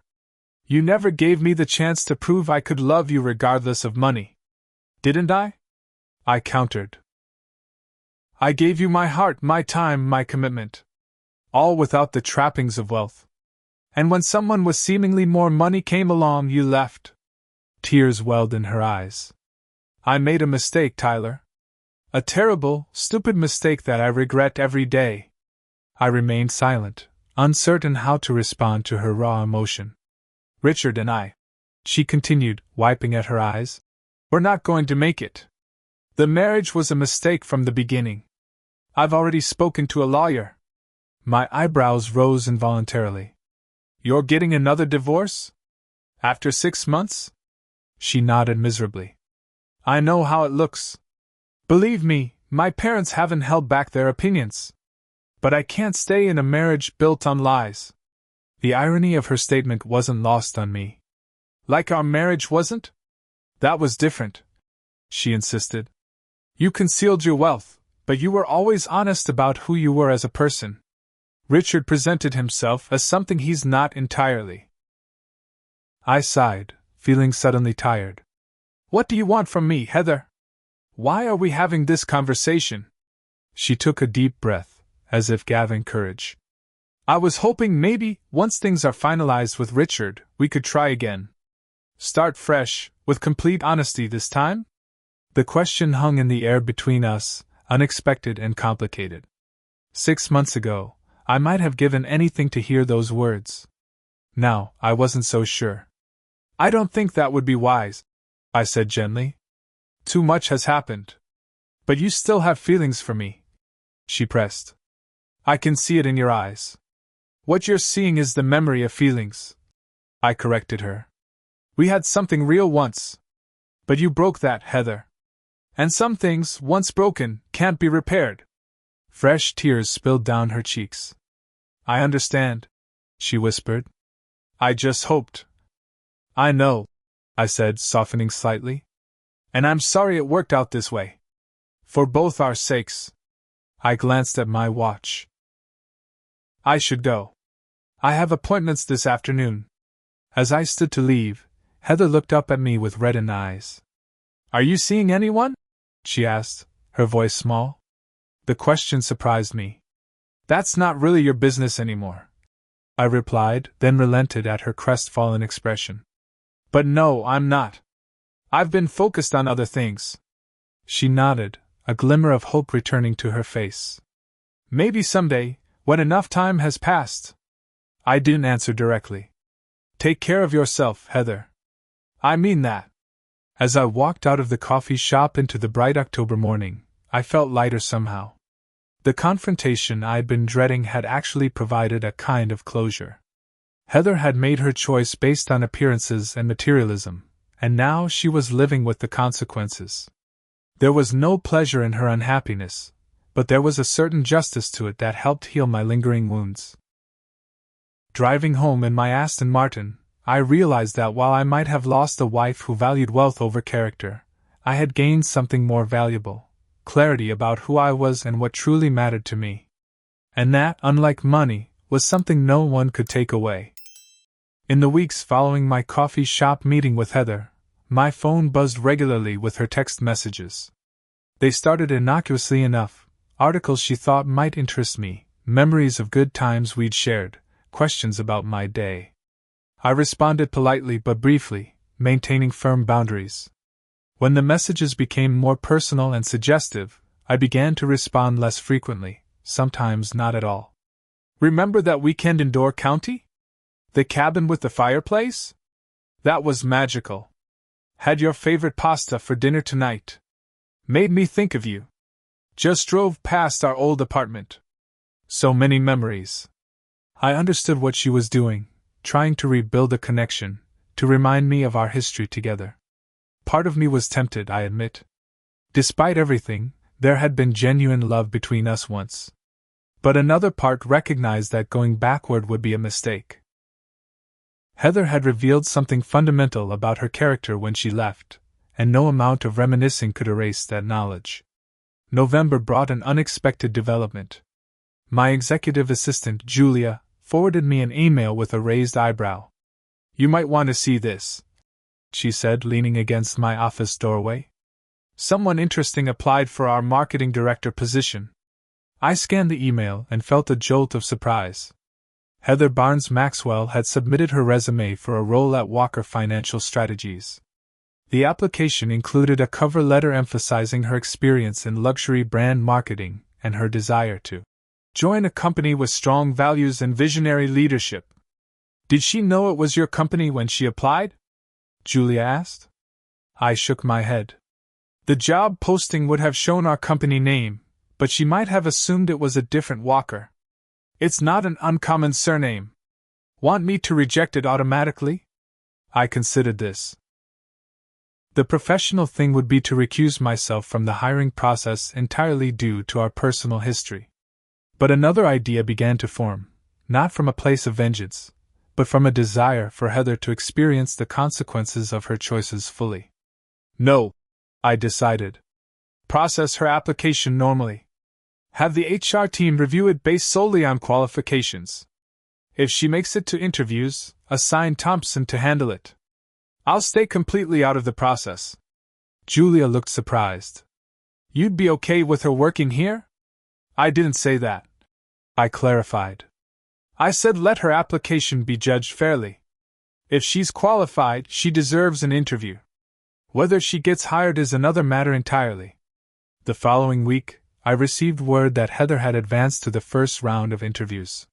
You never gave me the chance to prove I could love you regardless of money. Didn't I? I countered. I gave you my heart, my time, my commitment. All without the trappings of wealth. And when someone with seemingly more money came along, you left. Tears welled in her eyes. I made a mistake, Tyler. A terrible, stupid mistake that I regret every day. I remained silent, uncertain how to respond to her raw emotion. Richard and I, she continued, wiping at her eyes, we're not going to make it. The marriage was a mistake from the beginning. I've already spoken to a lawyer. My eyebrows rose involuntarily. You're getting another divorce? After 6 months? She nodded miserably. I know how it looks. Believe me, my parents haven't held back their opinions. But I can't stay in a marriage built on lies. The irony of her statement wasn't lost on me. Like our marriage wasn't? That was different, she insisted. You concealed your wealth, but you were always honest about who you were as a person. Richard presented himself as something he's not entirely. I sighed, feeling suddenly tired. What do you want from me, Heather? Why are we having this conversation? She took a deep breath, as if gathering courage. I was hoping maybe, once things are finalized with Richard, we could try again. Start fresh, with complete honesty this time? The question hung in the air between us, unexpected and complicated. 6 months ago, I might have given anything to hear those words. Now, I wasn't so sure. I don't think that would be wise, I said gently. Too much has happened. But you still have feelings for me, she pressed. I can see it in your eyes. What you're seeing is the memory of feelings, I corrected her. We had something real once. But you broke that, Heather. And some things, once broken, can't be repaired. Fresh tears spilled down her cheeks. I understand, she whispered. I just hoped. I know, I said, softening slightly. And I'm sorry it worked out this way. For both our sakes. I glanced at my watch. I should go. I have appointments this afternoon. As I stood to leave, Heather looked up at me with reddened eyes. Are you seeing anyone? She asked, her voice small. The question surprised me. That's not really your business anymore, I replied, then relented at her crestfallen expression. But no, I'm not. I've been focused on other things. She nodded, a glimmer of hope returning to her face. Maybe someday, when enough time has passed. I didn't answer directly. Take care of yourself, Heather. I mean that. As I walked out of the coffee shop into the bright October morning, I felt lighter somehow. The confrontation I had been dreading had actually provided a kind of closure. Heather had made her choice based on appearances and materialism, and now she was living with the consequences. There was no pleasure in her unhappiness, but there was a certain justice to it that helped heal my lingering wounds. Driving home in my Aston Martin, I realized that while I might have lost a wife who valued wealth over character, I had gained something more valuable: clarity about who I was and what truly mattered to me. And that, unlike money, was something no one could take away. In the weeks following my coffee shop meeting with Heather, my phone buzzed regularly with her text messages. They started innocuously enough: articles she thought might interest me, memories of good times we'd shared, questions about my day. I responded politely but briefly, maintaining firm boundaries. When the messages became more personal and suggestive, I began to respond less frequently, sometimes not at all. Remember that weekend in Door County? The cabin with the fireplace? That was magical. Had your favorite pasta for dinner tonight. Made me think of you. Just drove past our old apartment. So many memories. I understood what she was doing, trying to rebuild a connection, to remind me of our history together. Part of me was tempted, I admit. Despite everything, there had been genuine love between us once. But another part recognized that going backward would be a mistake. Heather had revealed something fundamental about her character when she left, and no amount of reminiscing could erase that knowledge. November brought an unexpected development. My executive assistant, Julia, forwarded me an email with a raised eyebrow. You might want to see this, she said, leaning against my office doorway. Someone interesting applied for our marketing director position. I scanned the email and felt a jolt of surprise. Heather Barnes Maxwell had submitted her resume for a role at Walker Financial Strategies. The application included a cover letter emphasizing her experience in luxury brand marketing and her desire to join a company with strong values and visionary leadership. Did she know it was your company when she applied? Julia asked. I shook my head. The job posting would have shown our company name, but she might have assumed it was a different Walker. It's not an uncommon surname. Want me to reject it automatically? I considered this. The professional thing would be to recuse myself from the hiring process entirely due to our personal history. But another idea began to form, not from a place of vengeance, but from a desire for Heather to experience the consequences of her choices fully. No, I decided. Process her application normally. Have the HR team review it based solely on qualifications. If she makes it to interviews, assign Thompson to handle it. I'll stay completely out of the process. Julia looked surprised. You'd be okay with her working here? I didn't say that. I clarified. I said let her application be judged fairly. If she's qualified, she deserves an interview. Whether she gets hired is another matter entirely. The following week, I received word that Heather had advanced to the first round of interviews.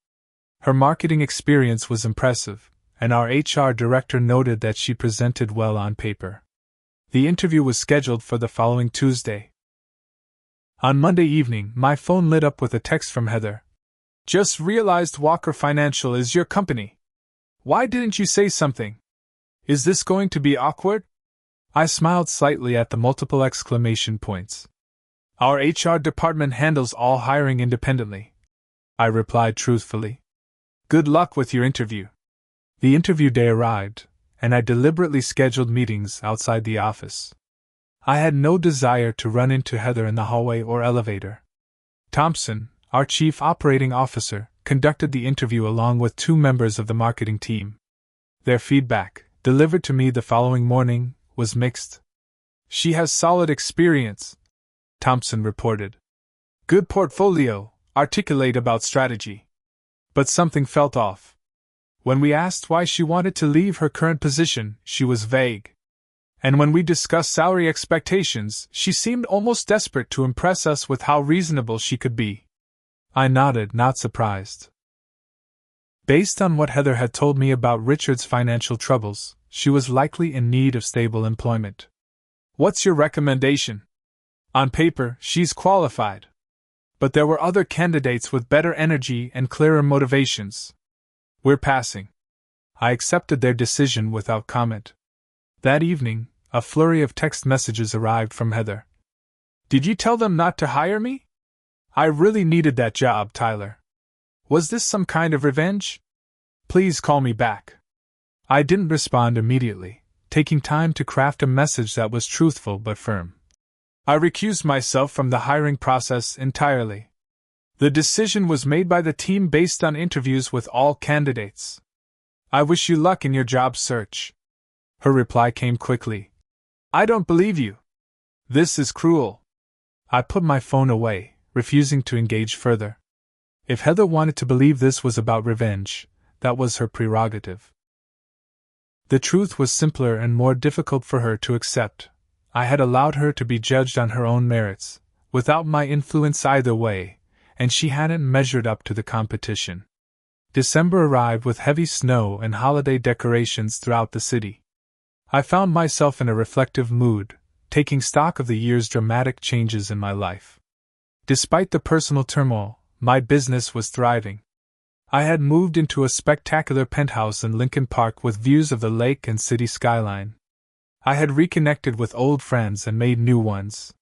Her marketing experience was impressive, and our HR director noted that she presented well on paper. The interview was scheduled for the following Tuesday. On Monday evening, my phone lit up with a text from Heather. Just realized Walker Financial is your company. Why didn't you say something? Is this going to be awkward? I smiled slightly at the multiple exclamation points. Our HR department handles all hiring independently, I replied truthfully. Good luck with your interview. The interview day arrived, and I deliberately scheduled meetings outside the office. I had no desire to run into Heather in the hallway or elevator. Thompson, our chief operating officer, conducted the interview along with 2 members of the marketing team. Their feedback, delivered to me the following morning, was mixed. She has solid experience, Thompson reported. Good portfolio, articulate about strategy. But something felt off. When we asked why she wanted to leave her current position, she was vague. And when we discussed salary expectations, she seemed almost desperate to impress us with how reasonable she could be. I nodded, not surprised. Based on what Heather had told me about Richard's financial troubles, she was likely in need of stable employment. What's your recommendation? On paper, she's qualified. But there were other candidates with better energy and clearer motivations. We're passing. I accepted their decision without comment. That evening, a flurry of text messages arrived from Heather. Did you tell them not to hire me? I really needed that job, Tyler. Was this some kind of revenge? Please call me back. I didn't respond immediately, taking time to craft a message that was truthful but firm. I recused myself from the hiring process entirely. The decision was made by the team based on interviews with all candidates. I wish you luck in your job search. Her reply came quickly. I don't believe you. This is cruel. I put my phone away, refusing to engage further. If Heather wanted to believe this was about revenge, that was her prerogative. The truth was simpler and more difficult for her to accept. I had allowed her to be judged on her own merits, without my influence either way, and she hadn't measured up to the competition. December arrived with heavy snow and holiday decorations throughout the city. I found myself in a reflective mood, taking stock of the year's dramatic changes in my life. Despite the personal turmoil, my business was thriving. I had moved into a spectacular penthouse in Lincoln Park with views of the lake and city skyline. I had reconnected with old friends and made new ones.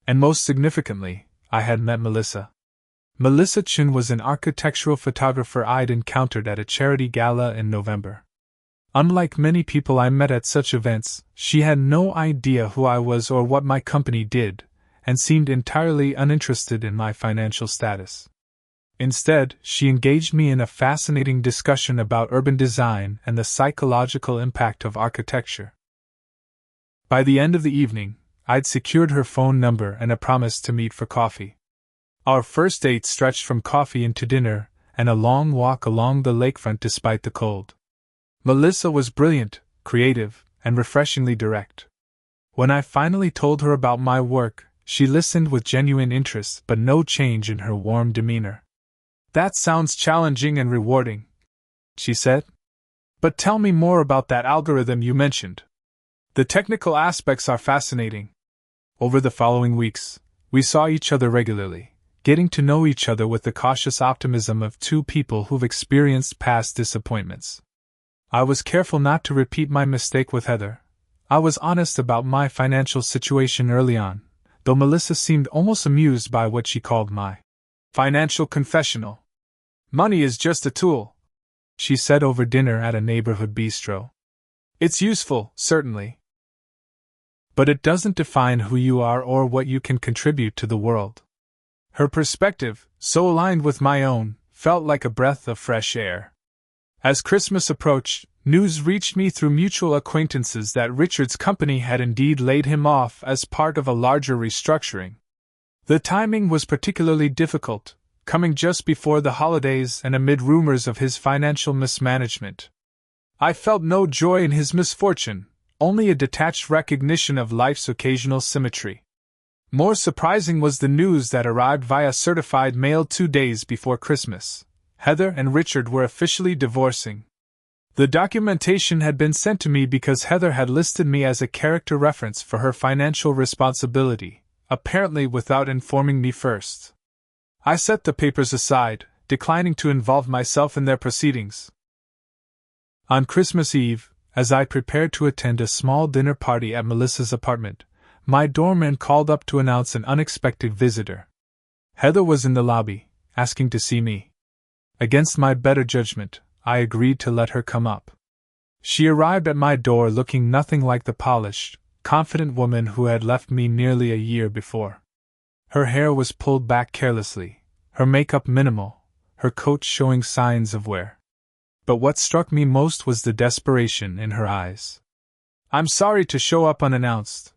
And most significantly, I had met Melissa. Melissa Chin was an architectural photographer I'd encountered at a charity gala in November. Unlike many people I met at such events, she had no idea who I was or what my company did, and seemed entirely uninterested in my financial status. Instead, she engaged me in a fascinating discussion about urban design and the psychological impact of architecture. By the end of the evening, I'd secured her phone number and a promise to meet for coffee. Our first date stretched from coffee into dinner and a long walk along the lakefront despite the cold. Melissa was brilliant, creative, and refreshingly direct. When I finally told her about my work, she listened with genuine interest but no change in her warm demeanor. That sounds challenging and rewarding, she said. But tell me more about that algorithm you mentioned. The technical aspects are fascinating. Over the following weeks, we saw each other regularly, getting to know each other with the cautious optimism of two people who've experienced past disappointments. I was careful not to repeat my mistake with Heather. I was honest about my financial situation early on, though Melissa seemed almost amused by what she called my financial confessional. Money is just a tool, she said over dinner at a neighborhood bistro. It's useful, certainly. But it doesn't define who you are or what you can contribute to the world. Her perspective, so aligned with my own, felt like a breath of fresh air. As Christmas approached, news reached me through mutual acquaintances that Richard's company had indeed laid him off as part of a larger restructuring. The timing was particularly difficult, coming just before the holidays and amid rumors of his financial mismanagement. I felt no joy in his misfortune, only a detached recognition of life's occasional symmetry. More surprising was the news that arrived via certified mail 2 days before Christmas. Heather and Richard were officially divorcing. The documentation had been sent to me because Heather had listed me as a character reference for her financial responsibility, apparently without informing me first. I set the papers aside, declining to involve myself in their proceedings. On Christmas Eve, as I prepared to attend a small dinner party at Melissa's apartment, my doorman called up to announce an unexpected visitor. Heather was in the lobby, asking to see me. Against my better judgment, I agreed to let her come up. She arrived at my door looking nothing like the polished, confident woman who had left me nearly a year before. Her hair was pulled back carelessly, her makeup minimal, her coat showing signs of wear. But what struck me most was the desperation in her eyes. "I'm sorry to show up unannounced,"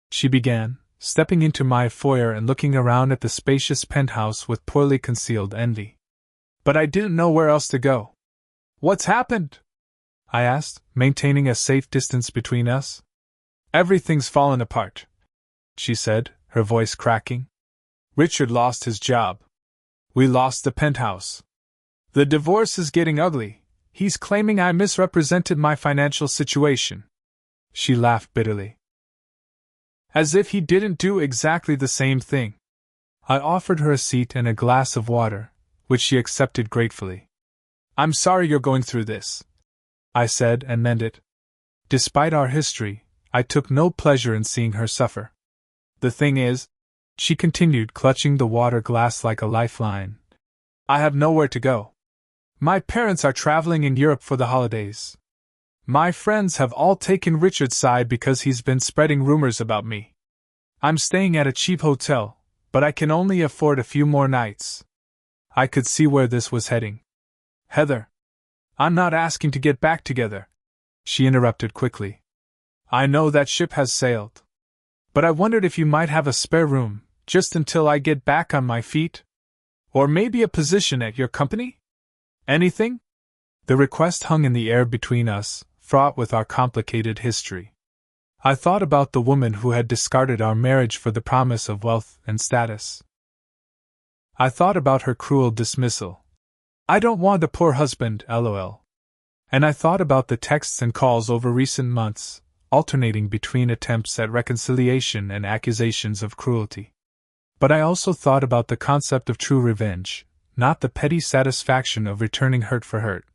she began, stepping into my foyer and looking around at the spacious penthouse with poorly concealed envy. "But I didn't know where else to go." "What's happened?" I asked, maintaining a safe distance between us. Everything's fallen apart, she said, her voice cracking. Richard lost his job. We lost the penthouse. The divorce is getting ugly. He's claiming I misrepresented my financial situation. She laughed bitterly. As if he didn't do exactly the same thing. I offered her a seat and a glass of water, which she accepted gratefully. I'm sorry you're going through this, I said, and meant it. Despite our history, I took no pleasure in seeing her suffer. The thing is, she continued, clutching the water glass like a lifeline, I have nowhere to go. My parents are traveling in Europe for the holidays. My friends have all taken Richard's side because he's been spreading rumors about me. I'm staying at a cheap hotel, but I can only afford a few more nights. I could see where this was heading. Heather, I'm not asking to get back together, she interrupted quickly. I know that ship has sailed. But I wondered if you might have a spare room, just until I get back on my feet? Or maybe a position at your company? Anything? The request hung in the air between us, fraught with our complicated history. I thought about the woman who had discarded our marriage for the promise of wealth and status. I thought about her cruel dismissal. I don't want a poor husband, lol. And I thought about the texts and calls over recent months, alternating between attempts at reconciliation and accusations of cruelty. But I also thought about the concept of true revenge, not the petty satisfaction of returning hurt for hurt,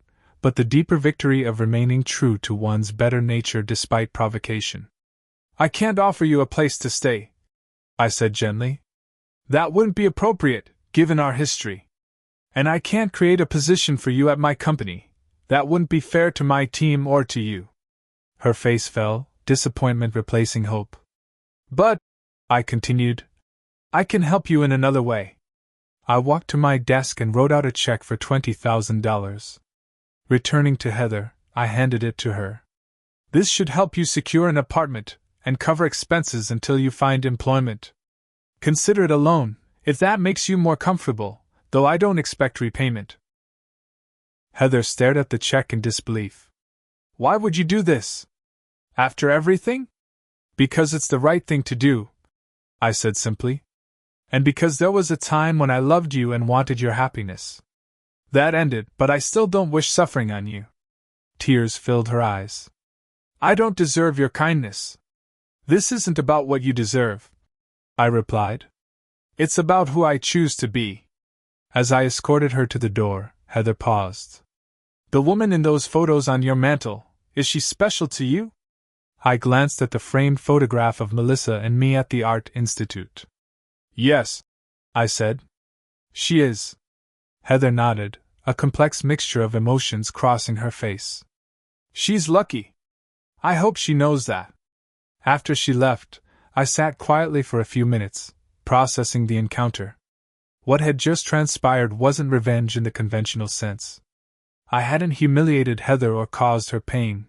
but the deeper victory of remaining true to one's better nature despite provocation. I can't offer you a place to stay, I said gently. That wouldn't be appropriate, given our history. And I can't create a position for you at my company. That wouldn't be fair to my team or to you. Her face fell, disappointment replacing hope. But, I continued, I can help you in another way. I walked to my desk and wrote out a check for $20,000. Returning to Heather, I handed it to her. This should help you secure an apartment and cover expenses until you find employment. Consider it a loan, if that makes you more comfortable, though I don't expect repayment. Heather stared at the check in disbelief. Why would you do this? After everything? Because it's the right thing to do, I said simply. And because there was a time when I loved you and wanted your happiness. That ended, but I still don't wish suffering on you. Tears filled her eyes. I don't deserve your kindness. This isn't about what you deserve, I replied. It's about who I choose to be. As I escorted her to the door, Heather paused. The woman in those photos on your mantel, is she special to you? I glanced at the framed photograph of Melissa and me at the Art Institute. Yes, I said. She is. Heather nodded, a complex mixture of emotions crossing her face. She's lucky. I hope she knows that. After she left, I sat quietly for a few minutes, processing the encounter. What had just transpired wasn't revenge in the conventional sense. I hadn't humiliated Heather or caused her pain.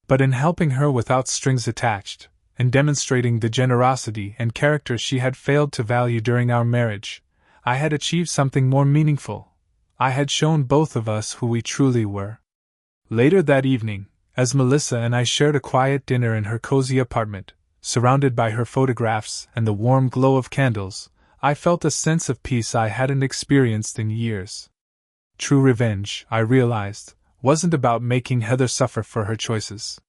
But in helping her without strings attached, and demonstrating the generosity and character she had failed to value during our marriage, I had achieved something more meaningful. I had shown both of us who we truly were. Later that evening, as Melissa and I shared a quiet dinner in her cozy apartment, surrounded by her photographs and the warm glow of candles, I felt a sense of peace I hadn't experienced in years. True revenge, I realized, wasn't about making Heather suffer for her choices.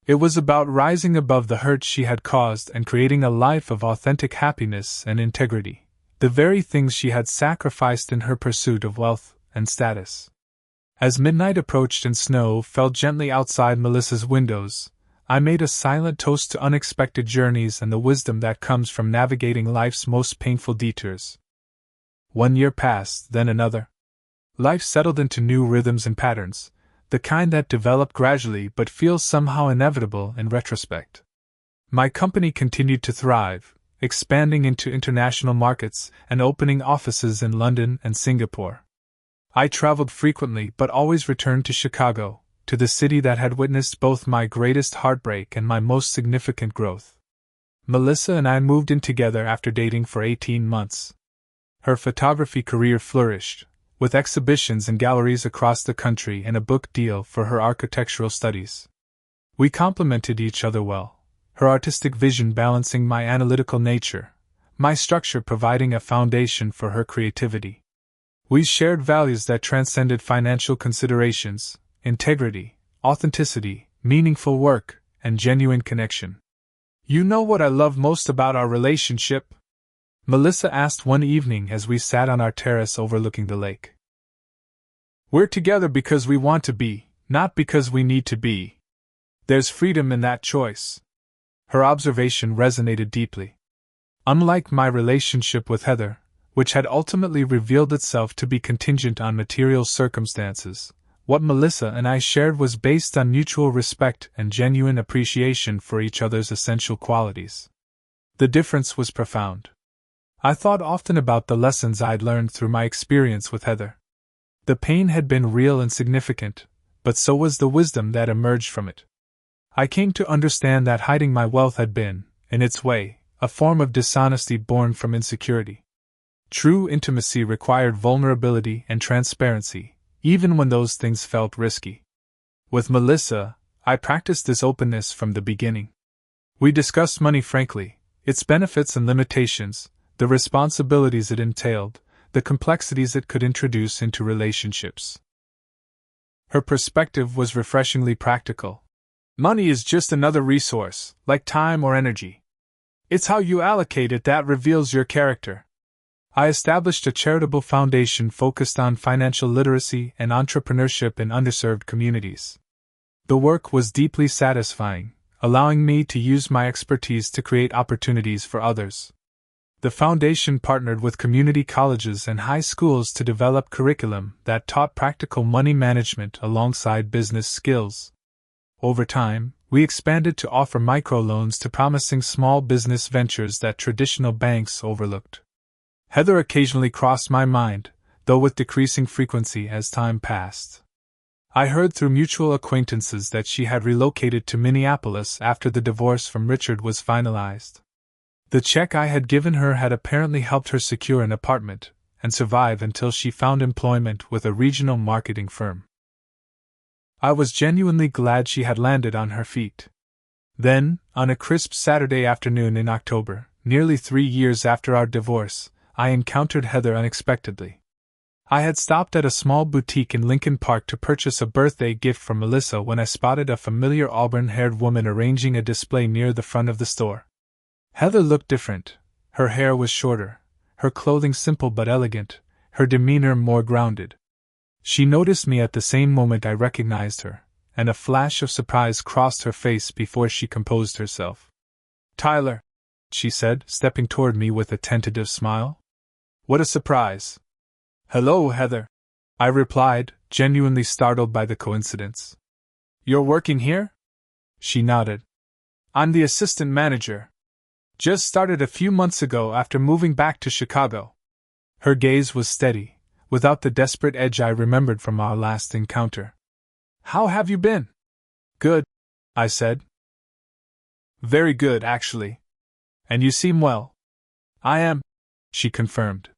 It was about rising above the hurt she had caused and creating a life of authentic happiness and integrity, the very things she had sacrificed in her pursuit of wealth and status. As midnight approached and snow fell gently outside Melissa's windows, I made a silent toast to unexpected journeys and the wisdom that comes from navigating life's most painful detours. 1 year passed, then another. Life settled into new rhythms and patterns, the kind that develop gradually but feel somehow inevitable in retrospect. My company continued to thrive, expanding into international markets and opening offices in London and Singapore. I traveled frequently but always returned to Chicago, to the city that had witnessed both my greatest heartbreak and my most significant growth. Melissa and I moved in together after dating for 18 months. Her photography career flourished, with exhibitions in galleries across the country and a book deal for her architectural studies. We complemented each other well, her artistic vision balancing my analytical nature, my structure providing a foundation for her creativity. We shared values that transcended financial considerations: integrity, authenticity, meaningful work, and genuine connection. "You know what I love most about our relationship?" Melissa asked one evening as we sat on our terrace overlooking the lake. "We're together because we want to be, not because we need to be. There's freedom in that choice." Her observation resonated deeply. Unlike my relationship with Heather, which had ultimately revealed itself to be contingent on material circumstances, what Melissa and I shared was based on mutual respect and genuine appreciation for each other's essential qualities. The difference was profound. I thought often about the lessons I'd learned through my experience with Heather. The pain had been real and significant, but so was the wisdom that emerged from it. I came to understand that hiding my wealth had been, in its way, a form of dishonesty born from insecurity. True intimacy required vulnerability and transparency, even when those things felt risky. With Melissa, I practiced this openness from the beginning. We discussed money frankly, its benefits and limitations, the responsibilities it entailed, the complexities it could introduce into relationships. Her perspective was refreshingly practical. "Money is just another resource, like time or energy. It's how you allocate it that reveals your character." I established a charitable foundation focused on financial literacy and entrepreneurship in underserved communities. The work was deeply satisfying, allowing me to use my expertise to create opportunities for others. The foundation partnered with community colleges and high schools to develop curriculum that taught practical money management alongside business skills. Over time, we expanded to offer microloans to promising small business ventures that traditional banks overlooked. Heather occasionally crossed my mind, though with decreasing frequency as time passed. I heard through mutual acquaintances that she had relocated to Minneapolis after the divorce from Richard was finalized. The check I had given her had apparently helped her secure an apartment and survive until she found employment with a regional marketing firm. I was genuinely glad she had landed on her feet. Then, on a crisp Saturday afternoon in October, nearly 3 years after our divorce, I encountered Heather unexpectedly. I had stopped at a small boutique in Lincoln Park to purchase a birthday gift for Melissa when I spotted a familiar auburn-haired woman arranging a display near the front of the store. Heather looked different. Her hair was shorter, her clothing simple but elegant, her demeanor more grounded. She noticed me at the same moment I recognized her, and a flash of surprise crossed her face before she composed herself. "Tyler," she said, stepping toward me with a tentative smile. "What a surprise." "Hello, Heather," I replied, genuinely startled by the coincidence. "You're working here?" She nodded. "I'm the assistant manager. Just started a few months ago after moving back to Chicago." Her gaze was steady, without the desperate edge I remembered from our last encounter. "How have you been?" "Good," I said. "Very good, actually. And you seem well." "I am," she confirmed.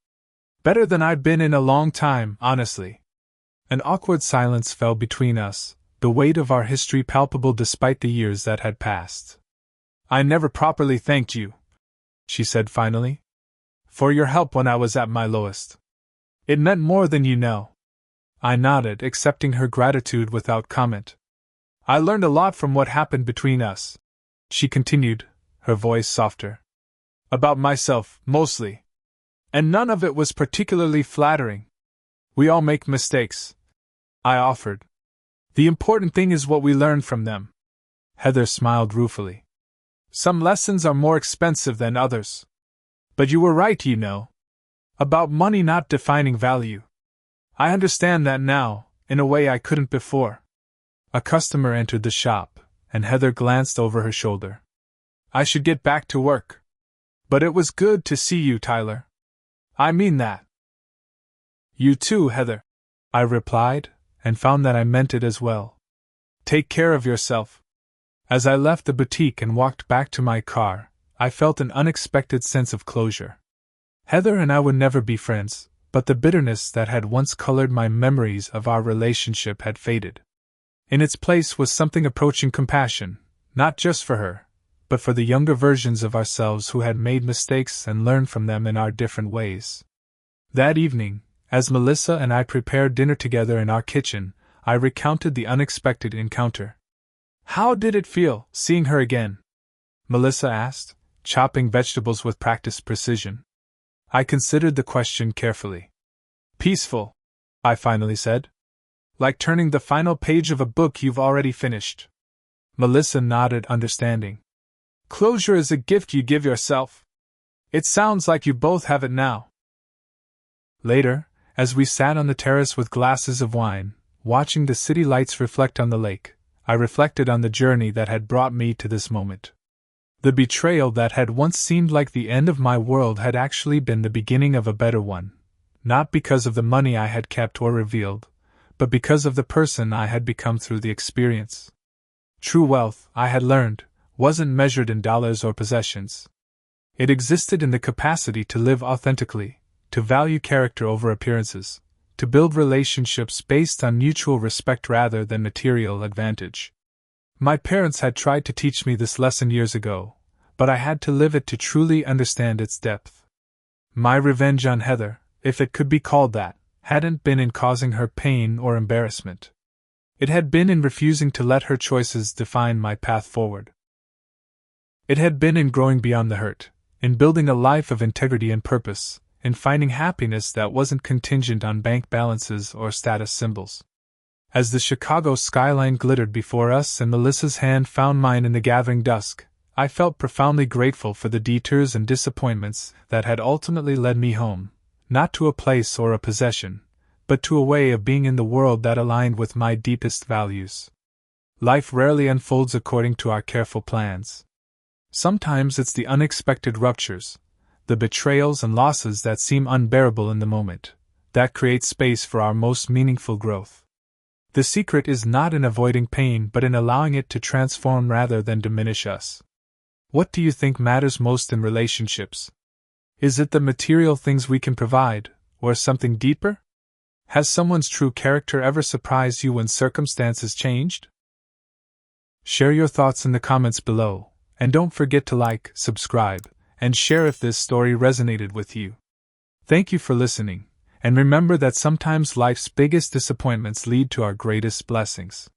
"Better than I've been in a long time, honestly." An awkward silence fell between us, the weight of our history palpable despite the years that had passed. "I never properly thanked you," she said finally, "for your help when I was at my lowest. It meant more than you know." I nodded, accepting her gratitude without comment. "I learned a lot from what happened between us," she continued, her voice softer. "About myself, mostly. And none of it was particularly flattering. We all make mistakes," I offered. "The important thing is what we learn from them." Heather smiled ruefully. "Some lessons are more expensive than others. But you were right, you know. About money not defining value. I understand that now, in a way I couldn't before." A customer entered the shop, and Heather glanced over her shoulder. "I should get back to work. But it was good to see you, Tyler. I mean that." "You too, Heather," I replied, and found that I meant it as well. "Take care of yourself." As I left the boutique and walked back to my car, I felt an unexpected sense of closure. Heather and I would never be friends, but the bitterness that had once colored my memories of our relationship had faded. In its place was something approaching compassion, not just for her, but for the younger versions of ourselves who had made mistakes and learned from them in our different ways. That evening, as Melissa and I prepared dinner together in our kitchen, I recounted the unexpected encounter. "How did it feel, seeing her again?" Melissa asked, chopping vegetables with practiced precision. I considered the question carefully. "Peaceful," I finally said. "Like turning the final page of a book you've already finished." Melissa nodded, understanding. "Closure is a gift you give yourself. It sounds like you both have it now." Later, as we sat on the terrace with glasses of wine, watching the city lights reflect on the lake, I reflected on the journey that had brought me to this moment. The betrayal that had once seemed like the end of my world had actually been the beginning of a better one, not because of the money I had kept or revealed, but because of the person I had become through the experience. True wealth, I had learned, wasn't measured in dollars or possessions. It existed in the capacity to live authentically, to value character over appearances, to build relationships based on mutual respect rather than material advantage. My parents had tried to teach me this lesson years ago, but I had to live it to truly understand its depth. My revenge on Heather, if it could be called that, hadn't been in causing her pain or embarrassment. It had been in refusing to let her choices define my path forward. It had been in growing beyond the hurt, in building a life of integrity and purpose, in finding happiness that wasn't contingent on bank balances or status symbols. As the Chicago skyline glittered before us and Melissa's hand found mine in the gathering dusk, I felt profoundly grateful for the detours and disappointments that had ultimately led me home, not to a place or a possession, but to a way of being in the world that aligned with my deepest values. Life rarely unfolds according to our careful plans. Sometimes it's the unexpected ruptures, the betrayals and losses that seem unbearable in the moment, that create space for our most meaningful growth. The secret is not in avoiding pain but in allowing it to transform rather than diminish us. What do you think matters most in relationships? Is it the material things we can provide, or something deeper? Has someone's true character ever surprised you when circumstances changed? Share your thoughts in the comments below, and don't forget to like, subscribe, and share if this story resonated with you. Thank you for listening. And remember that sometimes life's biggest disappointments lead to our greatest blessings.